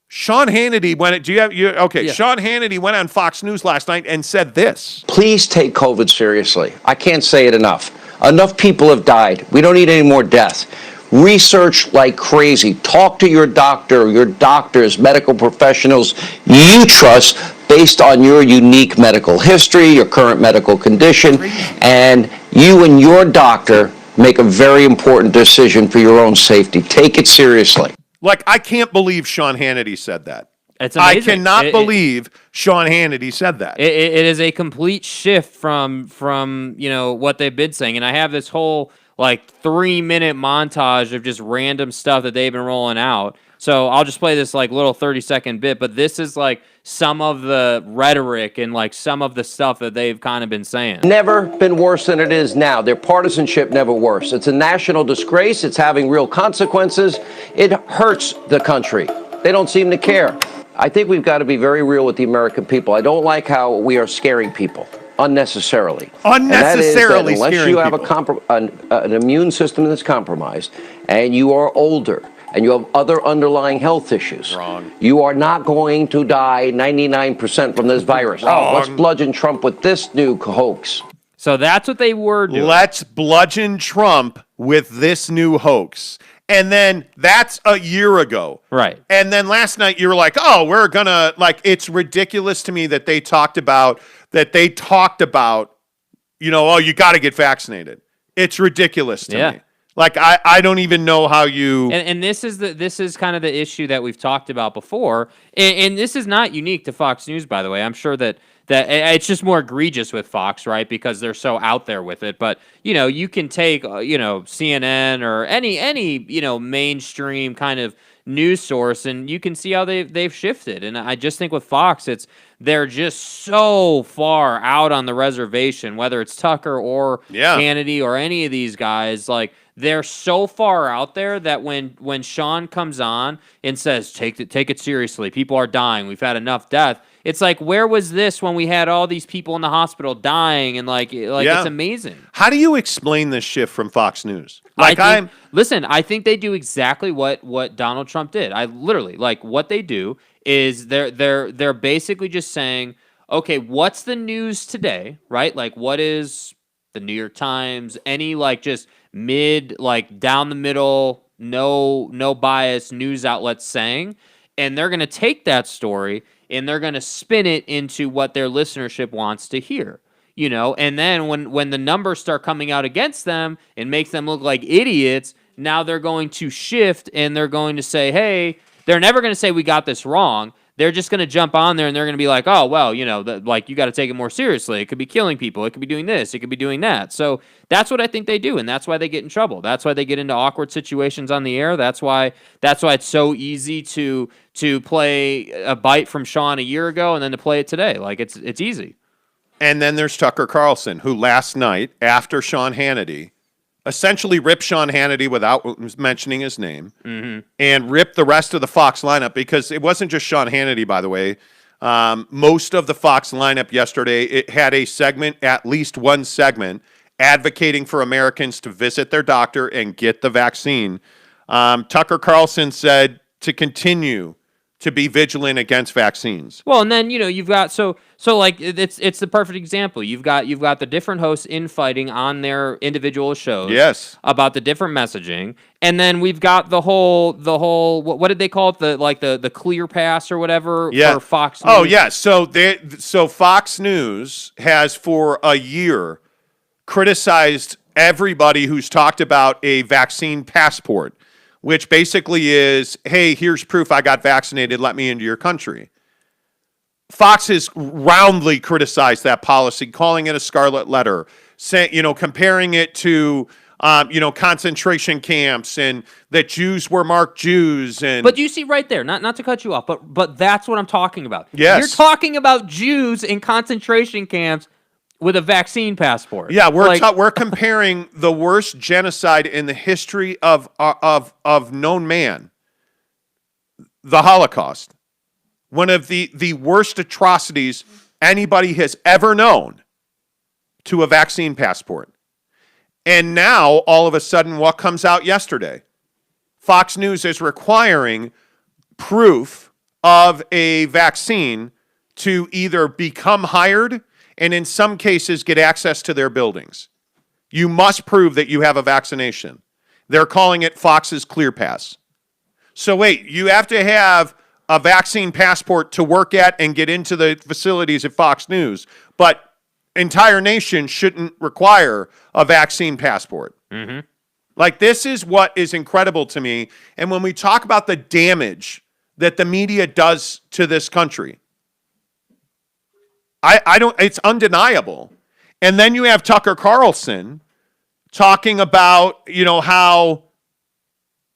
Sean Hannity went. Sean Hannity went on Fox News last night and said this. Please take COVID seriously. I can't say it enough. Enough people have died. We don't need any more deaths. Research like crazy. Talk to your doctor, your doctors, medical professionals you trust based on your unique medical history, your current medical condition, and you and your doctor make a very important decision for your own safety. Take it seriously. Like, I can't believe Sean Hannity said that. It's amazing. I cannot believe Sean Hannity said that. It is a complete shift from what they've been saying. And I have this whole 3-minute montage of just random stuff that they've been rolling out. So I'll just play this little 30-second bit, but this is some of the rhetoric and some of the stuff that they've kind of been saying. Never been worse than it is now. Their partisanship never worse. It's a national disgrace. It's having real consequences. It hurts the country. They don't seem to care. I think we've got to be very real with the American people. I don't like how we are scaring people. unnecessarily. Unnecessarily And that is that unless you have an immune system that's compromised and you are older and you have other underlying health issues, you are not going to die 99% from this virus. Oh, let's bludgeon Trump with this new hoax. So that's what they were doing. Let's bludgeon Trump with this new hoax. And then that's a year ago. Right. And then last night you were like, oh, we're going to, like, it's ridiculous to me that they talked about, you know, oh, you got to get vaccinated. It's ridiculous to me. Like, I don't even know how you. And this is kind of the issue that we've talked about before. And this is not unique to Fox News, by the way. I'm sure that it's just more egregious with Fox, right? Because they're so out there with it. But, you know, you can take, CNN or any mainstream kind of news source, and you can see how they've shifted. And I just think with Fox, they're just so far out on the reservation, whether it's Tucker or Hannity or any of these guys, like, they're so far out there that when Sean comes on and says, take it seriously, people are dying, we've had enough death, it's like, where was this when we had all these people in the hospital dying? And it's amazing. How do you explain this shift from Fox News? Listen, I think they do exactly what Donald Trump did. I literally, like, what they do is they're basically just saying, okay, what's the news today, right? Like, what is the New York Times, any, like, just mid, like, down the middle, no bias news outlets saying, and they're going to take that story and they're going to spin it into what their listenership wants to hear, you know? And then when the numbers start coming out against them and makes them look like idiots, now they're going to shift and they're going to say, hey, they're never going to say we got this wrong. They're just going to jump on there and they're going to be like, oh, well, you know, like, you got to take it more seriously. It could be killing people. It could be doing this. It could be doing that. So that's what I think they do, and that's why they get in trouble. That's why they get into awkward situations on the air. That's why it's so easy to play a bite from Sean a year ago and then to play it today. Like, it's easy. And then there's Tucker Carlson, who last night, after Sean Hannity, essentially ripped Sean Hannity without mentioning his name, and ripped the rest of the Fox lineup, because it wasn't just Sean Hannity, by the way. Most of the Fox lineup yesterday, it had a segment, at least one segment, advocating for Americans to visit their doctor and get the vaccine. Tucker Carlson said to continue to be vigilant against vaccines. Well, and then, you know, you've got so like, it's the perfect example. You've got the different hosts infighting on their individual shows about the different messaging, and then we've got the whole what did they call it, the clear pass or whatever for Fox News. Oh yeah, so Fox News has for a year criticized everybody who's talked about a vaccine passport, which basically is, hey, here's proof I got vaccinated, let me into your country. Fox has roundly criticized that policy, calling it a scarlet letter, comparing it to, concentration camps, and that Jews were marked Jews. But you see right there, not to cut you off, but that's what I'm talking about. Yes. You're talking about Jews in concentration camps with a vaccine passport. Yeah, we're comparing the worst genocide in the history of known man, the Holocaust, one of the worst atrocities anybody has ever known, to a vaccine passport. And now, all of a sudden, what comes out yesterday? Fox News is requiring proof of a vaccine to either become hired and in some cases get access to their buildings. You must prove that you have a vaccination. They're calling it Fox's Clear Pass. So wait, you have to have a vaccine passport to work at and get into the facilities at Fox News, but entire nation shouldn't require a vaccine passport. Like, this is what is incredible to me. And when we talk about the damage that the media does to this country, I don't, it's undeniable. And then you have Tucker Carlson talking about, how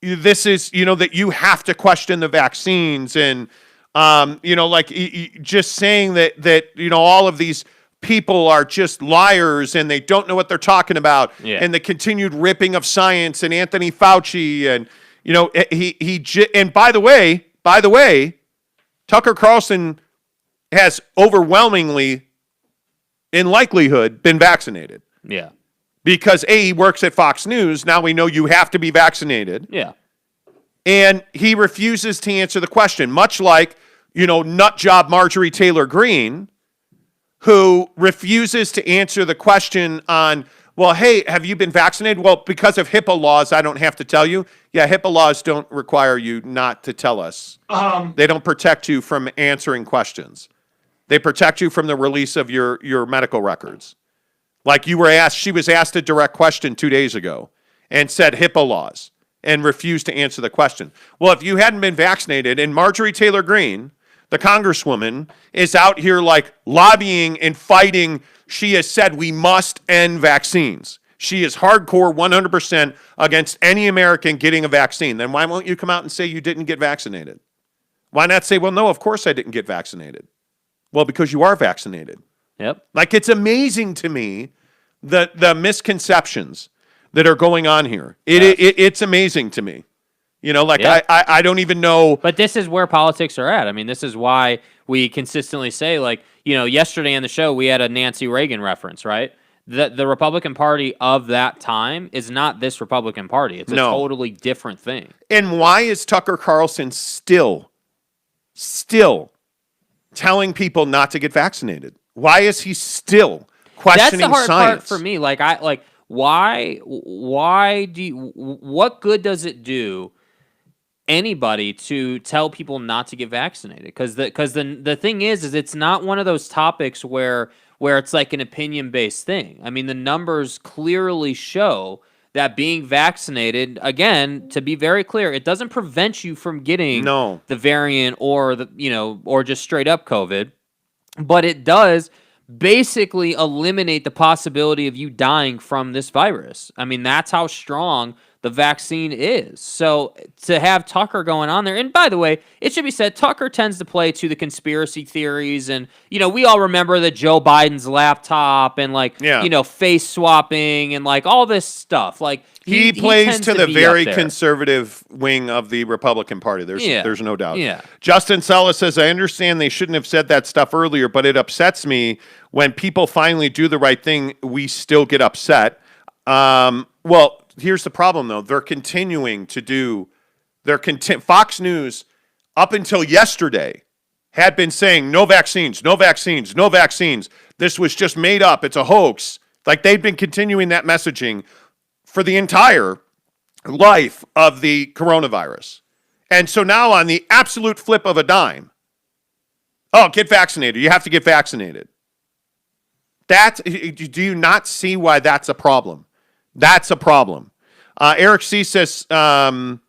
this is, that you have to question the vaccines, and, just saying that, all of these people are just liars and they don't know what they're talking about, and the continued ripping of science and Anthony Fauci, and, and by the way, Tucker Carlson has overwhelmingly in likelihood, been vaccinated. Yeah. Because A, he works at Fox News. Now we know you have to be vaccinated. Yeah. And he refuses to answer the question, much like, nut job Marjorie Taylor Greene, who refuses to answer the question on, well, hey, have you been vaccinated? Well, because of HIPAA laws, I don't have to tell you. Yeah, HIPAA laws don't require you not to tell us. They don't protect you from answering questions. They protect you from the release of your medical records. Like she was asked a direct question 2 days ago and said HIPAA laws and refused to answer the question. Well, if you hadn't been vaccinated, and Marjorie Taylor Greene, the congresswoman, is out here like lobbying and fighting, she has said we must end vaccines. She is hardcore 100% against any American getting a vaccine. Then why won't you come out and say you didn't get vaccinated? Why not say, well, no, of course I didn't get vaccinated. Well, because you are vaccinated. Yep. Like, it's amazing to me the misconceptions that are going on here. It's amazing to me. I don't even know. But this is where politics are at. I mean, this is why we consistently say, yesterday on the show, we had a Nancy Reagan reference, right? The Republican Party of that time is not this Republican Party. It's a totally different thing. And why is Tucker Carlson still telling people not to get vaccinated? Why is he still questioning science? That's the hard part for me. What good does it do anybody to tell people not to get vaccinated? Because the thing is it's not one of those topics where it's like an opinion-based thing. I mean, the numbers clearly show that being vaccinated, again, to be very clear, it doesn't prevent you from getting the variant or or just straight up COVID, but it does basically eliminate the possibility of you dying from this virus. I mean, that's how strong the vaccine is. So to have Tucker going on there, and by the way, it should be said, Tucker tends to play to the conspiracy theories, and we all remember the Joe Biden's laptop and face swapping and all this stuff. He plays to the very conservative wing of the Republican Party. There's no doubt. Yeah. Justin Sella says, I understand they shouldn't have said that stuff earlier, but it upsets me when people finally do the right thing, we still get upset. Well, here's the problem, though. They're continuing to do Fox News, up until yesterday, had been saying no vaccines, no vaccines, no vaccines. This was just made up. It's a hoax. They've been continuing that messaging for the entire life of the coronavirus. And so now, on the absolute flip of a dime, get vaccinated. You have to get vaccinated. Do you not see why that's a problem? That's a problem. Eric C. says, Saquon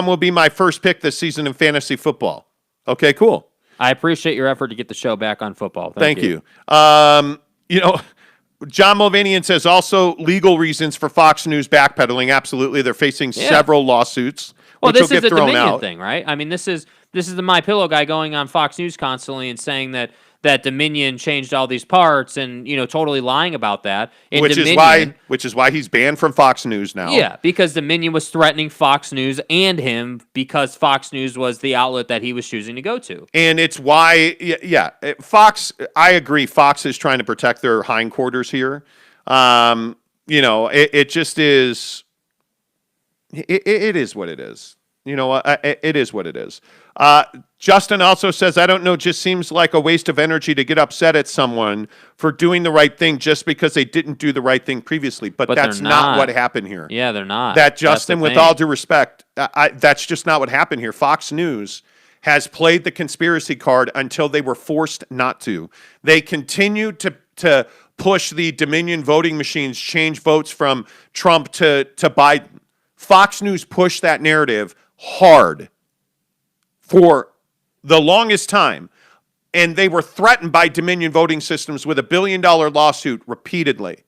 will be my first pick this season in fantasy football. Okay, cool. I appreciate your effort to get the show back on football. Thank you. John Mulvaney says also legal reasons for Fox News backpedaling. Absolutely. They're facing several lawsuits. Well, this is the Dominion thing, right? I mean, this is the My Pillow guy going on Fox News constantly and saying that Dominion changed all these parts and totally lying about that. And which is why he's banned from Fox News now. Yeah, because Dominion was threatening Fox News and him because Fox News was the outlet that he was choosing to go to. And it's why, Fox. I agree. Fox is trying to protect their hindquarters here. It just is. It is what it is. It is what it is. Justin also says, I don't know, just seems like a waste of energy to get upset at someone for doing the right thing just because they didn't do the right thing previously. But that's not what happened here. Yeah, they're not. That, Justin, with all due respect, that's just not what happened here. Fox News has played the conspiracy card until they were forced not to. They continued to push the Dominion voting machines, change votes from Trump to Biden. Fox News pushed that narrative hard for the longest time, and they were threatened by Dominion voting systems with $1 billion lawsuit repeatedly.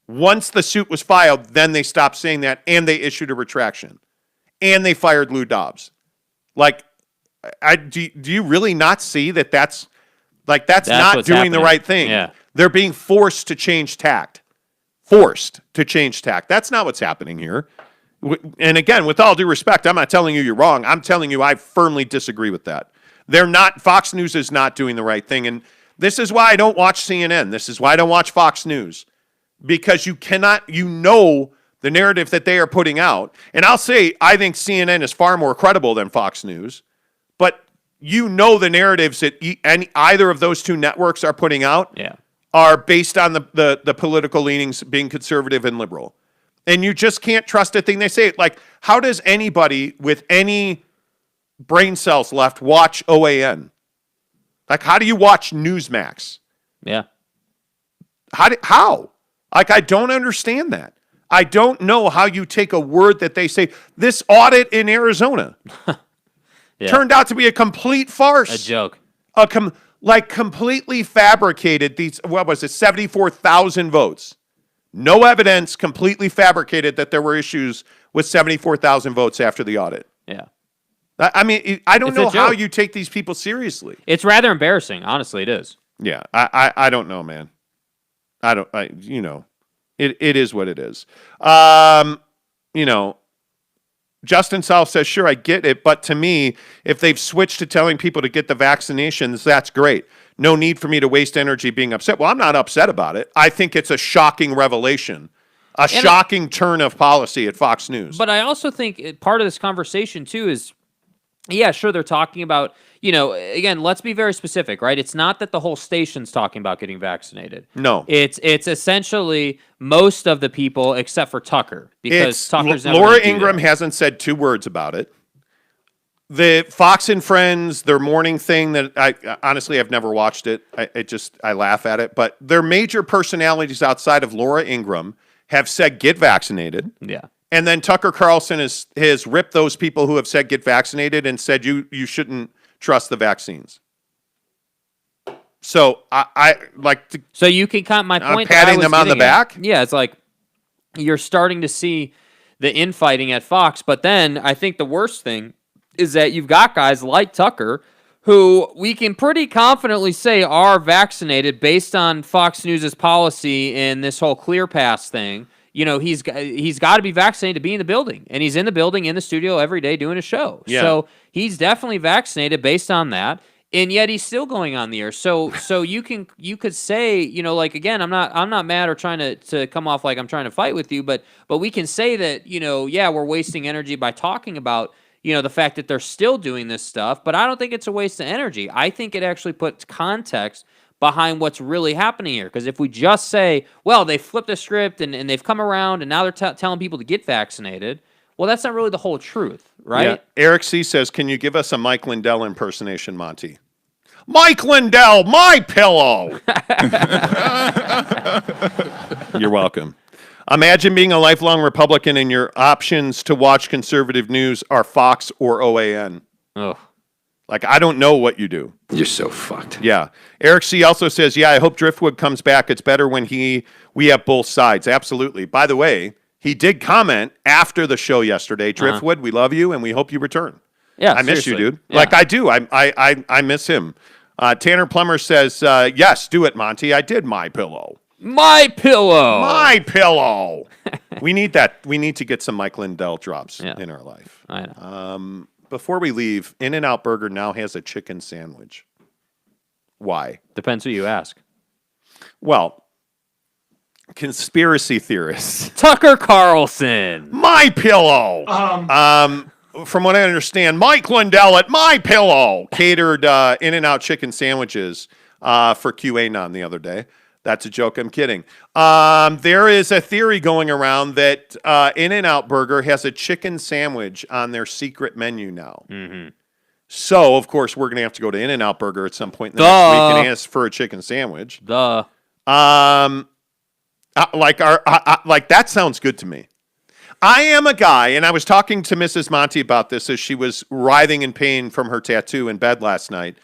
Once the suit was filed, then they stopped saying that, and they issued a retraction, and they fired Lou Dobbs. Do you really not see that's not doing the right thing? Yeah. They're being forced to change tact. Forced to change tact. That's not what's happening here. And again, with all due respect, I'm not telling you you're wrong. I'm telling you I firmly disagree with that. Fox News is not doing the right thing. And This is why I don't watch CNN. This is why I don't watch Fox News. Because you cannot, the narrative that they are putting out. And I'll say, I think CNN is far more credible than Fox News. But the narratives that either of those two networks are putting out are based on the political leanings being conservative and liberal. And you just can't trust a thing they say. Like, how does anybody with any brain cells left watch OAN? Like, how do you watch Newsmax? Yeah. How? Like, I don't understand that. I don't know how you take a word that they say. This audit in Arizona turned out to be a complete farce. A joke. Completely fabricated. 74,000 votes. No evidence, completely fabricated that there were issues with 74,000 votes after the audit. Yeah. I mean, I don't know how you take these people seriously. It's rather embarrassing. Honestly, it is. Yeah. I don't know, man. It is what it is. Justin South says, sure, I get it. But to me, if they've switched to telling people to get the vaccinations, that's great. No need for me to waste energy being upset. Well, I'm not upset about it. I think it's a shocking revelation, shocking turn of policy at Fox News. But I also think part of this conversation, too, is, yeah, sure, they're talking about, again, let's be very specific, right? It's not that the whole station's talking about getting vaccinated. No. It's essentially most of the people except for Tucker, because Tucker's never Laura gonna do Ingraham that. hasn't said two words about it. The Fox and Friends, their morning thing that honestly, I've never watched it. I laugh at it. But their major personalities outside of Laura Ingraham have said, get vaccinated. Yeah. And then Tucker Carlson has ripped those people who have said get vaccinated and said you shouldn't trust the vaccines. So I like to. So you can kind of, my point. Patting them on the back. Yeah, it's like you're starting to see the infighting at Fox, but then I think the worst thing is that you've got guys like Tucker who we can pretty confidently say are vaccinated based on Fox News' policy and this whole Clear Pass thing. He's got to be vaccinated to be in the building, and he's in the building, in the studio every day doing a show. Yeah. So he's definitely vaccinated based on that, and yet he's still going on the air. So you could say, again, I'm not mad or trying to come off like I'm trying to fight with you, but we can say that, we're wasting energy by talking about, the fact that they're still doing this stuff, but I don't think it's a waste of energy. I think it actually puts context behind what's really happening here. Because if we just say, well, they flipped the script and they've come around and now they're telling people to get vaccinated, well, that's not really the whole truth, right? Yeah. Eric C. says, can you give us a Mike Lindell impersonation, Monty? Mike Lindell, my pillow! You're welcome. Imagine being a lifelong Republican and your options to watch conservative news are Fox or OAN. Oh. Like, I don't know what you do. You're so fucked. Yeah. Eric C. also says, I hope Driftwood comes back. It's better when we have both sides. Absolutely. By the way, he did comment after the show yesterday. Driftwood, we love you, and we hope you return. Yeah, I miss you, dude. Yeah. Like, I do. I miss him. Tanner Plummer says, yes, do it, Monty. I did My Pillow. My Pillow. My Pillow. We need that. We need to get some Mike Lindell drops in our life. I know. Before we leave, In-N-Out Burger now has a chicken sandwich. Why? Depends who you ask. Well, conspiracy theorists. Tucker Carlson. My Pillow. From what I understand, Mike Lindell at My Pillow catered In-N-Out chicken sandwiches for QAnon the other day. That's a joke. I'm kidding. There is a theory going around that In-N-Out Burger has a chicken sandwich on their secret menu now. Mm-hmm. So, of course, we're going to have to go to In-N-Out Burger at some point in the next week and ask for a chicken sandwich. Like that sounds good to me. I am a guy, and I was talking to Mrs. Monty about this as she was writhing in pain from her tattoo in bed last night.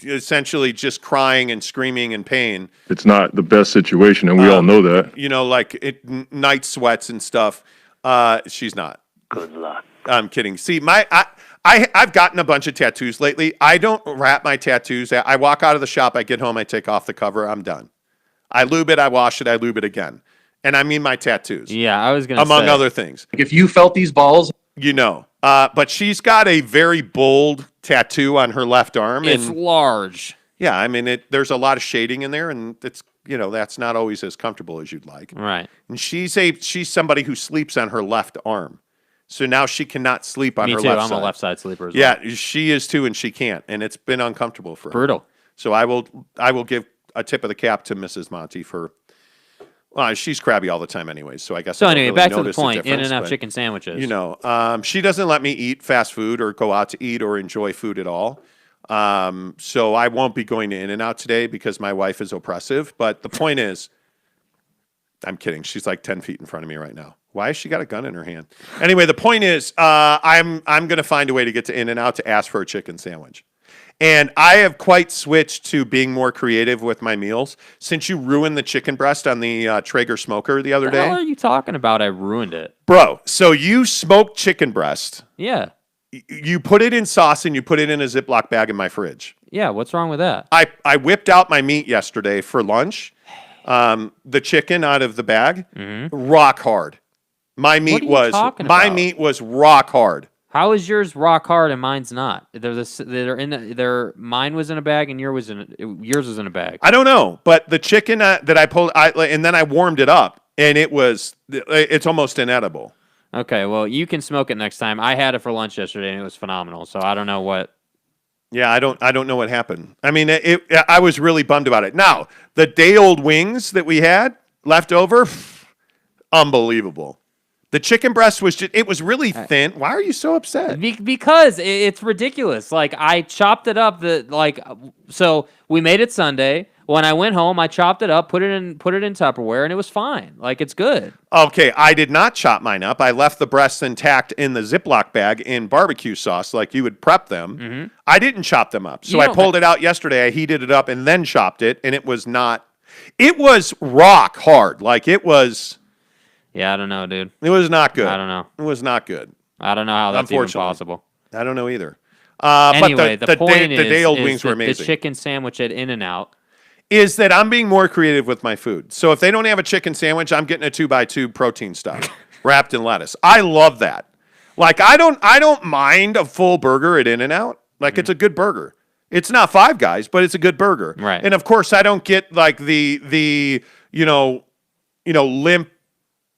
Essentially just crying and screaming in pain. It's not the best situation, and we all know that. Night sweats and stuff. She's not. Good luck. I'm kidding. See, I've gotten a bunch of tattoos lately. I don't wrap my tattoos. I walk out of the shop, I get home, I take off the cover, I'm done. I lube it, I wash it, I lube it again. And I mean my tattoos. Yeah, I was going to say. Among other things. If you felt these balls. But she's got a very bold tattoo on her left arm. It's large. Yeah, I mean, there's a lot of shading in there, and it's that's not always as comfortable as you'd like. Right. And she's somebody who sleeps on her left arm, so now she cannot sleep on Me her too. left I'm side. a left side sleeper as well. Yeah, she is too, and she can't, and it's been uncomfortable for her. Brutal. So I will give a tip of the cap to Mrs. Monty for. Well, she's crabby all the time, anyways. So I guess. So I don't anyway, really back to the notice point. difference, In-N-Out but, chicken sandwiches. she doesn't let me eat fast food or go out to eat or enjoy food at all. So I won't be going to In-N-Out today because my wife is oppressive. But the point is, I'm kidding. She's like 10 feet in front of me right now. Why has she got a gun in her hand? Anyway, the point is, I'm going to find a way to get to In-N-Out to ask for a chicken sandwich. And I have quite switched to being more creative with my meals since you ruined the chicken breast on the Traeger smoker the other What the day. hell are you talking about? I ruined it. Bro, so you smoked chicken breast. Yeah. You put it in sauce and you put it in a Ziploc bag in my fridge. Yeah, what's wrong with that? I whipped out my meat yesterday for lunch. The chicken out of the bag, rock hard. My meat meat was rock hard. How is yours rock hard and mine's not? Mine was in a bag and yours was in a bag. I don't know, but the chicken that I pulled, and then I warmed it up, and it's almost inedible. Okay, well, you can smoke it next time. I had it for lunch yesterday and it was phenomenal. So I don't know what. Yeah, I don't know what happened. I mean, I was really bummed about it. Now, the day-old wings that we had left over, unbelievable. The chicken breast it was really thin. Why are you so upset? Because it's ridiculous. Like, I chopped it up. So we made it Sunday. When I went home, I chopped it up, put it in Tupperware, and it was fine. Like, it's good. Okay, I did not chop mine up. I left the breasts intact in the Ziploc bag in barbecue sauce, like you would prep them. Mm-hmm. I didn't chop them up. So I pulled it out yesterday. I heated it up and then chopped it, and it was rock hard. Like, it was... Yeah, I don't know, dude. It was not good. I don't know. It was not good. I don't know how that's even possible. I don't know either. Anyway, but the point is the day-old wings were amazing. The chicken sandwich at In-N-Out is that I'm being more creative with my food. So if they don't have a chicken sandwich, I'm getting a 2x2 protein stuff wrapped in lettuce. I love that. Like, I don't mind a full burger at In-N-Out. Like, it's a good burger. It's not Five Guys, but it's a good burger. Right. And of course, I don't get like the limp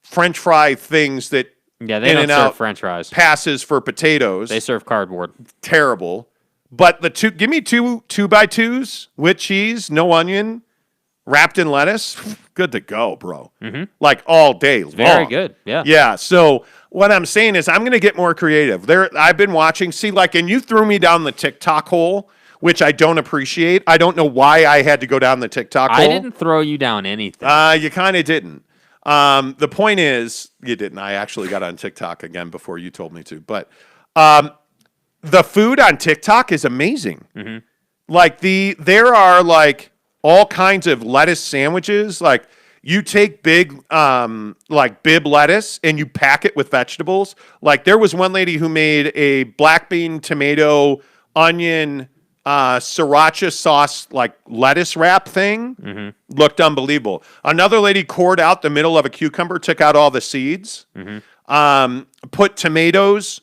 French fry things that they don't serve French fries. Passes for potatoes. They serve cardboard. Terrible. But give me two 2x2s with cheese, no onion, wrapped in lettuce. Good to go, bro. Mm-hmm. Like all day long. Very good. Yeah. Yeah. So what I'm saying is I'm going to get more creative. I've been watching. See, and you threw me down the TikTok hole, which I don't appreciate. I don't know why I had to go down the TikTok hole. I didn't throw you down anything. You kind of didn't. The point is, you didn't. I actually got on TikTok again before you told me to. But the food on TikTok is amazing. Mm-hmm. Like there are like all kinds of lettuce sandwiches. Like you take big bib lettuce and you pack it with vegetables. Like there was one lady who made a black bean, tomato, onion, sriracha sauce like lettuce wrap thing. Mm-hmm. Looked unbelievable. Another lady cored out the middle of a cucumber, took out all the seeds, put tomatoes,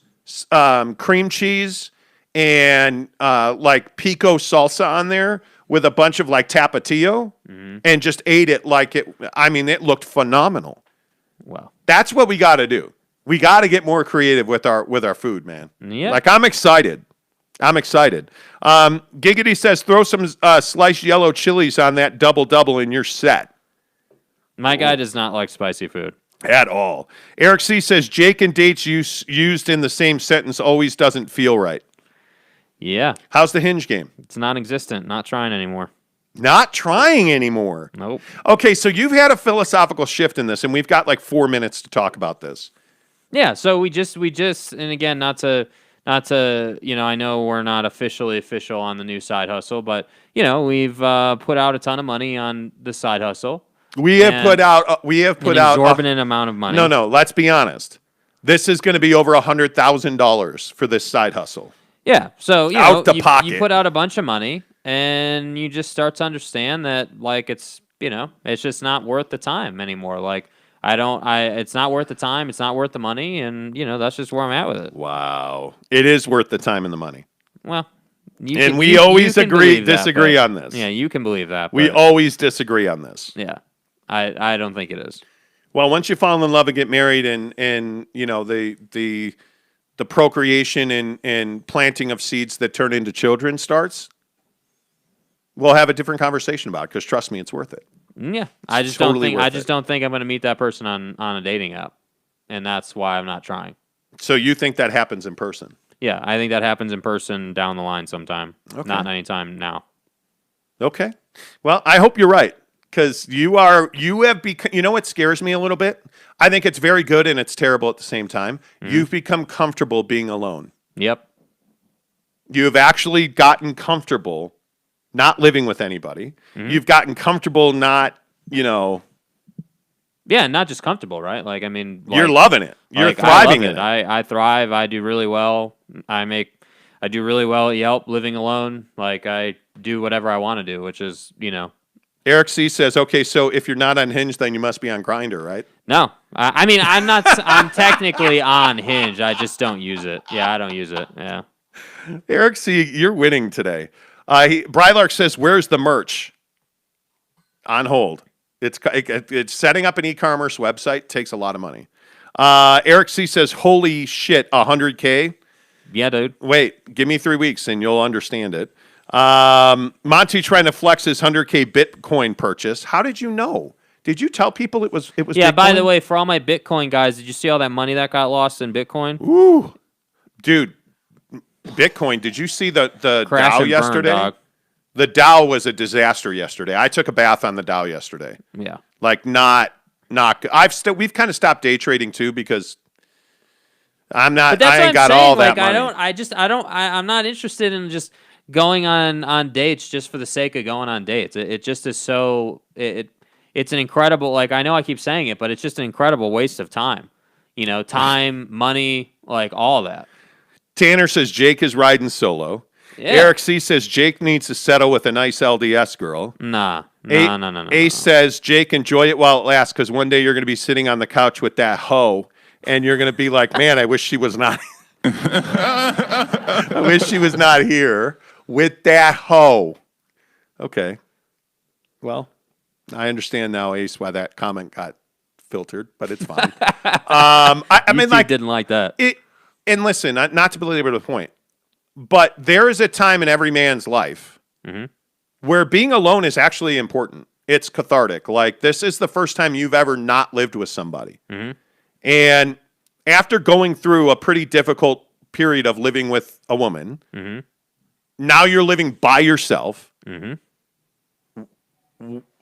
cream cheese, and pico salsa on there with a bunch of tapatio, and just ate it like it. I mean, it looked phenomenal. Wow, that's what we got to do. We got to get more creative with our food, man. Yeah, I'm excited. Giggity says, throw some sliced yellow chilies on that double in your set. My guy does not like spicy food. At all. Eric C. says, Jake and dates used in the same sentence always doesn't feel right. Yeah. How's the Hinge game? It's non-existent. Not trying anymore. Not trying anymore? Nope. Okay, so you've had a philosophical shift in this, and we've got 4 minutes to talk about this. Yeah, so we just, and again, not to, I know we're not officially official on the new side hustle, but, we've put out a ton of money on the side hustle. We have put out an exorbitant amount of money. No, let's be honest. This is going to be over $100,000 for this side hustle. Yeah, so, pocket. You put out a bunch of money, and you just start to understand that, it's just not worth the time anymore. It's not worth the time, it's not worth the money, and, that's just where I'm at with it. Wow. It is worth the time and the money. Well, We always disagree on this. Yeah, you can believe that. We always disagree on this. Yeah, I don't think it is. Well, once you fall in love and get married, and you know the procreation and planting of seeds that turn into children starts, we'll have a different conversation about it. Because trust me, it's worth it. Yeah, I just don't think I'm going to meet that person on a dating app, and that's why I'm not trying. So you think that happens in person? Yeah, I think that happens in person down the line sometime. Okay. Not anytime now. Okay. Well, I hope you're right. Because you have become, you know what scares me a little bit? I think it's very good and it's terrible at the same time. Mm-hmm. You've become comfortable being alone. Yep. You've actually gotten comfortable not living with anybody. Mm-hmm. You've gotten comfortable not, Yeah, not just comfortable, right? Like, I mean... you're loving it. You're thriving in it. I thrive. I do really well. I do really well at Yelp living alone. Like, I do whatever I want to do, which is, Eric C. says, okay, so if you're not on Hinge, then you must be on Grindr, right? No. I mean, I'm not... I'm technically on Hinge. I just don't use it. Yeah, I don't use it. Yeah. Eric C., you're winning today. Brylark says, where's the merch? On hold. It's setting up an e-commerce website. Takes a lot of money. Eric C. says, holy shit, 100K? Yeah, dude. Wait, give me 3 weeks and you'll understand it. Monty trying to flex his 100K Bitcoin purchase. How did you know? Did you tell people it was Yeah, Bitcoin? By the way, for all my Bitcoin guys, did you see all that money that got lost in Bitcoin? Ooh. Dude, Bitcoin, did you see the Dow yesterday? Dog. The Dow was a disaster yesterday. I took a bath on the Dow yesterday. Yeah. Like not we've kind of stopped day trading too because I'm not I ain't got all that money. I'm not interested in just going on dates just for the sake of going on dates. It just is so it's an incredible, like, I know I keep saying it, but it's just an incredible waste of time. Time, money, like all that. Tanner says Jake is riding solo. Yeah. Eric C. says Jake needs to settle with a nice LDS girl. No. Ace says Jake, enjoy it while it lasts, because one day you're going to be sitting on the couch with that hoe, and you're going to be like, man, I wish she was not. I wish she was not here with that hoe. Okay. Well, I understand now, Ace, why that comment got filtered, but it's fine. I mean, like, didn't like that. And listen, not to belabor the point, but there is a time in every man's life where being alone is actually important. It's cathartic. Like, this is the first time you've ever not lived with somebody. And after going through a pretty difficult period of living with a woman, now you're living by yourself.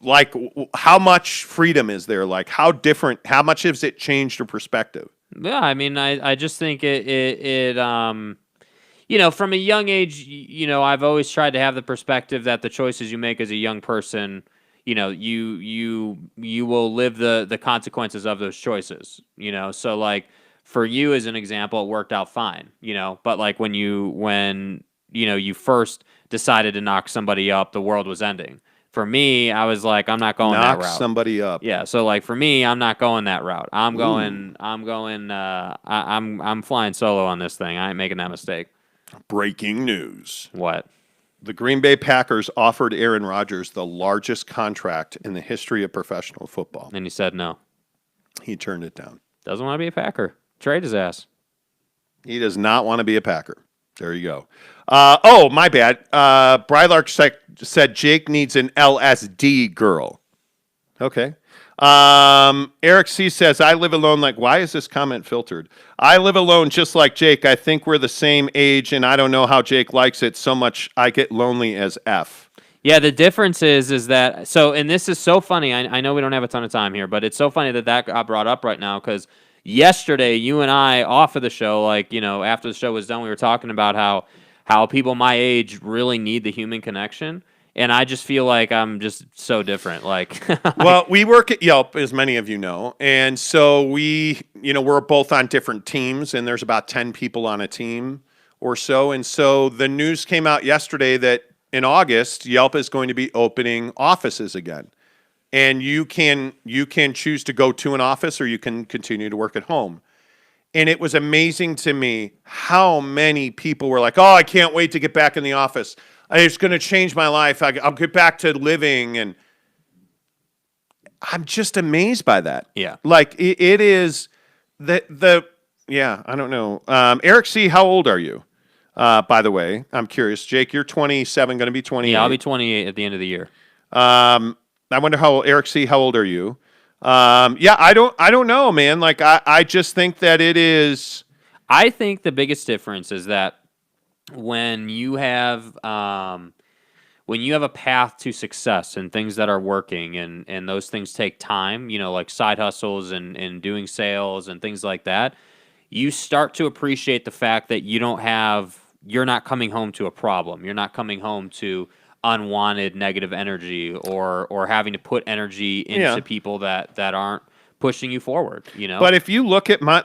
Like, how much freedom is there? Like, how much has it changed your perspective? Yeah, I mean, I just think it from a young age, I've always tried to have the perspective that the choices you make as a young person, you will live the consequences of those choices, So, like, for you as an example, it worked out fine, but like when you first decided to knock somebody up, the world was ending. For me, I was like, I'm not going that route. Knock somebody up. Yeah, so like for me, I'm not going that route. I'm flying solo on this thing. I ain't making that mistake. Breaking news. What? The Green Bay Packers offered Aaron Rodgers the largest contract in the history of professional football. And he said no. He turned it down. Doesn't want to be a Packer. Trade his ass. He does not want to be a Packer. There you go. My bad. Brylark said Jake needs an LSD girl. Okay. Eric C. says, I live alone. Like, why is this comment filtered? I live alone just like Jake. I think we're the same age, and I don't know how Jake likes it so much. I get lonely as F. Yeah, the difference is that, so, and this is so funny. I know we don't have a ton of time here, but it's so funny that got brought up right now because yesterday, you and I, off of the show, like, after the show was done, we were talking about how people my age really need the human connection. And I just feel like I'm just so different. Like, well, we work at Yelp, as many of you know. And so we're both on different teams, and there's about 10 people on a team or so. And so the news came out yesterday that in August, Yelp is going to be opening offices again. And you can choose to go to an office or you can continue to work at home. And it was amazing to me how many people were like, oh, I can't wait to get back in the office. It's going to change my life. I'll get back to living. And I'm just amazed by that. Yeah. Like it is yeah, I don't know. Eric C., how old are you? By the way, I'm curious. Jake, you're 27, going to be 28. Yeah, I'll be 28 at the end of the year. I wonder Eric C., how old are you? Yeah, I don't know, man. Like, I just think that it is. I think the biggest difference is that when you have a path to success and things that are working and those things take time, like side hustles and doing sales and things like that, you start to appreciate the fact that you're not coming home to a problem. You're not coming home to unwanted negative energy or having to put energy into people that aren't pushing you forward, But if you look at my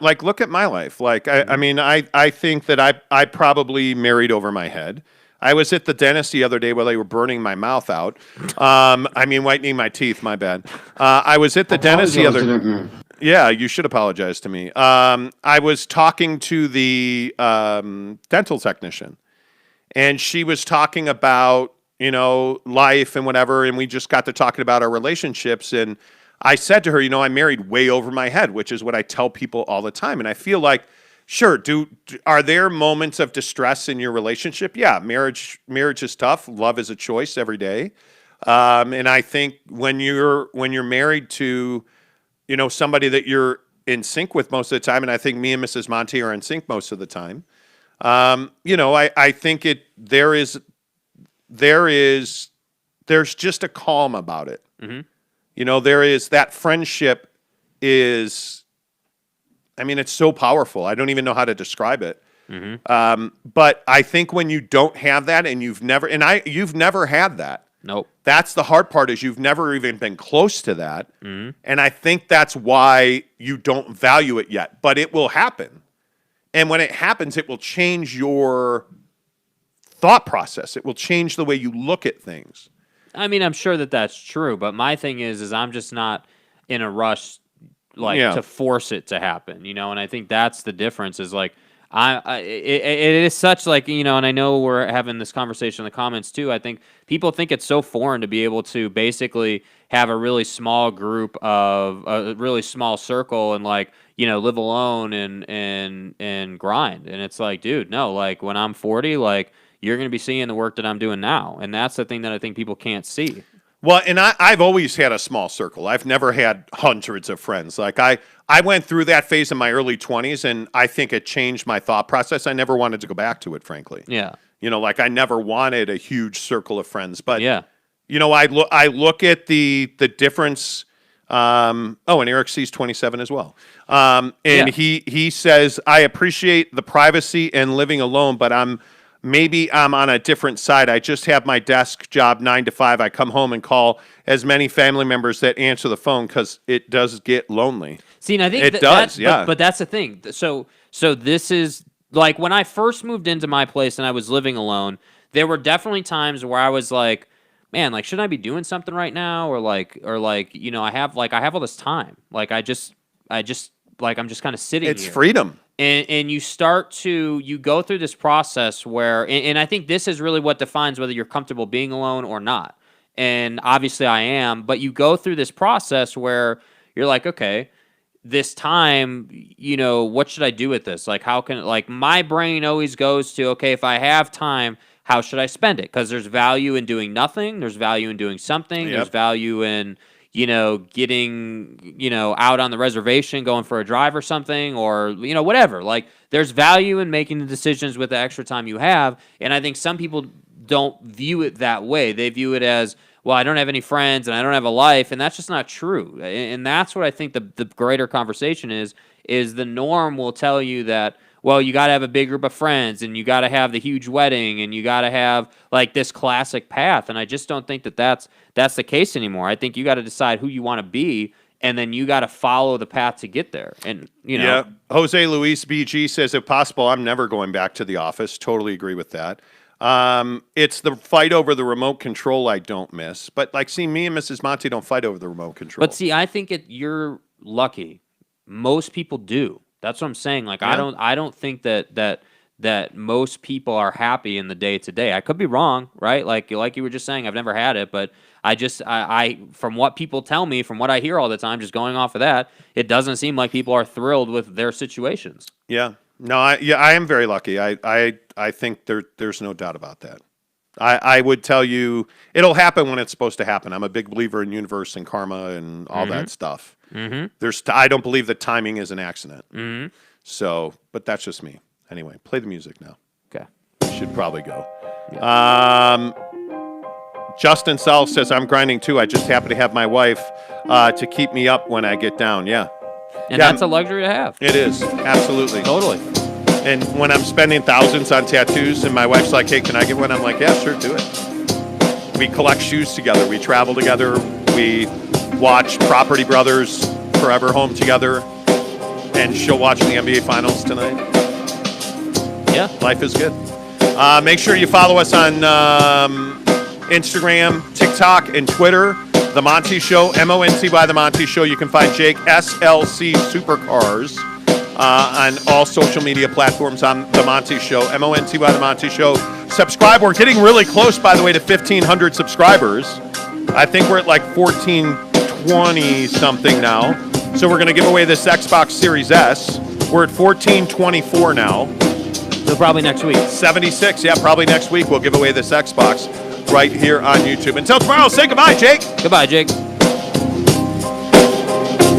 life, like I mean, I think that I probably married over my head. I was at the dentist the other day while they were burning my mouth out. Whitening my teeth, my bad. I was at the dentist the other. Yeah, you should apologize to me. I was talking to the dental technician, and she was talking about, life and whatever, and we just got to talking about our relationships, and I said to her, I married way over my head, which is what I tell people all the time, and I feel like, sure, are there moments of distress in your relationship? Yeah, marriage is tough. Love is a choice every day, and I think when you're married to somebody that you're in sync with most of the time, and I think me and Mrs. Monty are in sync most of the time. I think there's just a calm about it. Mm-hmm. There is that friendship is, it's so powerful. I don't even know how to describe it. Mm-hmm. But I think when you don't have that, and you've never had that. Nope. That's the hard part, is you've never even been close to that. Mm-hmm. And I think that's why you don't value it yet. But it will happen. And when it happens, it will change your thought process. It will change the way you look at things. I'm sure that that's true. But my thing is I'm just not in a rush to force it to happen. And I think that's the difference is like, it is such like, and I know we're having this conversation in the comments too. I think people think it's so foreign to be able to basically have a really small group of a really small circle and live alone and grind. And it's like, dude, no, like when I'm 40, like you're going to be seeing the work that I'm doing now. And that's the thing that I think people can't see. Well, and I've always had a small circle. I've never had hundreds of friends. Like I went through that phase in my early 20s, and I think it changed my thought process. I never wanted to go back to it, frankly. Yeah. I never wanted a huge circle of friends. But, yeah. I look at the difference. And Eric C's 27 as well. He says, I appreciate the privacy and living alone, but I'm on a different side. I just have my desk job 9 to 5. I come home and call as many family members that answer the phone because it does get lonely. See, and I think it does. But that's the thing. So this is like when I first moved into my place and I was living alone, there were definitely times where I was like, man, like, shouldn't I be doing something right now? Or I have all this time. Like, I'm just kind of sitting It's here. freedom. And you go through this process where, and I think this is really what defines whether you're comfortable being alone or not. And obviously I am, but you go through this process where you're like, okay, this time, what should I do with this? Like, my brain always goes to, okay, if I have time, how should I spend it? Because there's value in doing nothing. There's value in doing something. Yep. There's value in, getting, out on the reservation, going for a drive or something, or, whatever. Like, there's value in making the decisions with the extra time you have. And I think some people don't view it that way. They view it as, well, I don't have any friends and I don't have a life. And that's just not true. And that's what I think the greater conversation is the norm will tell you that, well, you got to have a big group of friends and you got to have the huge wedding and you got to have like this classic path. And I just don't think that that's the case anymore. I think you got to decide who you want to be and then you got to follow the path to get there. And, Yeah. Jose Luis BG says, if possible, I'm never going back to the office. Totally agree with that. It's the fight over the remote control I don't miss. But me and Mrs. Monty don't fight over the remote control. But see, I think you're lucky. Most people do. That's what I'm saying. Like, I don't think that most people are happy in the day to day. I could be wrong, right? Like you were just saying, I've never had it, but I from what people tell me, from what I hear all the time, just going off of that, it doesn't seem like people are thrilled with their situations. Yeah. No, I am very lucky. I think there's no doubt about that. I would tell you it'll happen when it's supposed to happen. I'm a big believer in universe and karma and all that stuff. I don't believe that timing is an accident. So, but that's just me. Anyway, play the music now. Okay. Should probably go. Yeah. Justin Self says, I'm grinding too. I just happen to have my wife to keep me up when I get down. Yeah. And that's a luxury to have. It is. Absolutely. Totally. And when I'm spending thousands on tattoos and my wife's like, hey, can I get one? I'm like, yeah, sure, do it. We collect shoes together. We travel together. We watch Property Brothers Forever Home together. And she'll watch the NBA Finals tonight. Yeah, life is good. Make sure you follow us on Instagram, TikTok, and Twitter. The Monty Show, MONTY by The Monty Show. You can find Jake, SLC Supercars, on all social media platforms on The Monty Show, MONTY by The Monty Show. Subscribe. We're getting really close, by the way, to 1,500 subscribers. I think we're at like 1,420 something now. So we're going to give away this Xbox Series S. We're at 1,424 now. So probably next week. 76, yeah, probably next week we'll give away this Xbox right here on YouTube. Until tomorrow, say goodbye, Jake. Goodbye, Jake.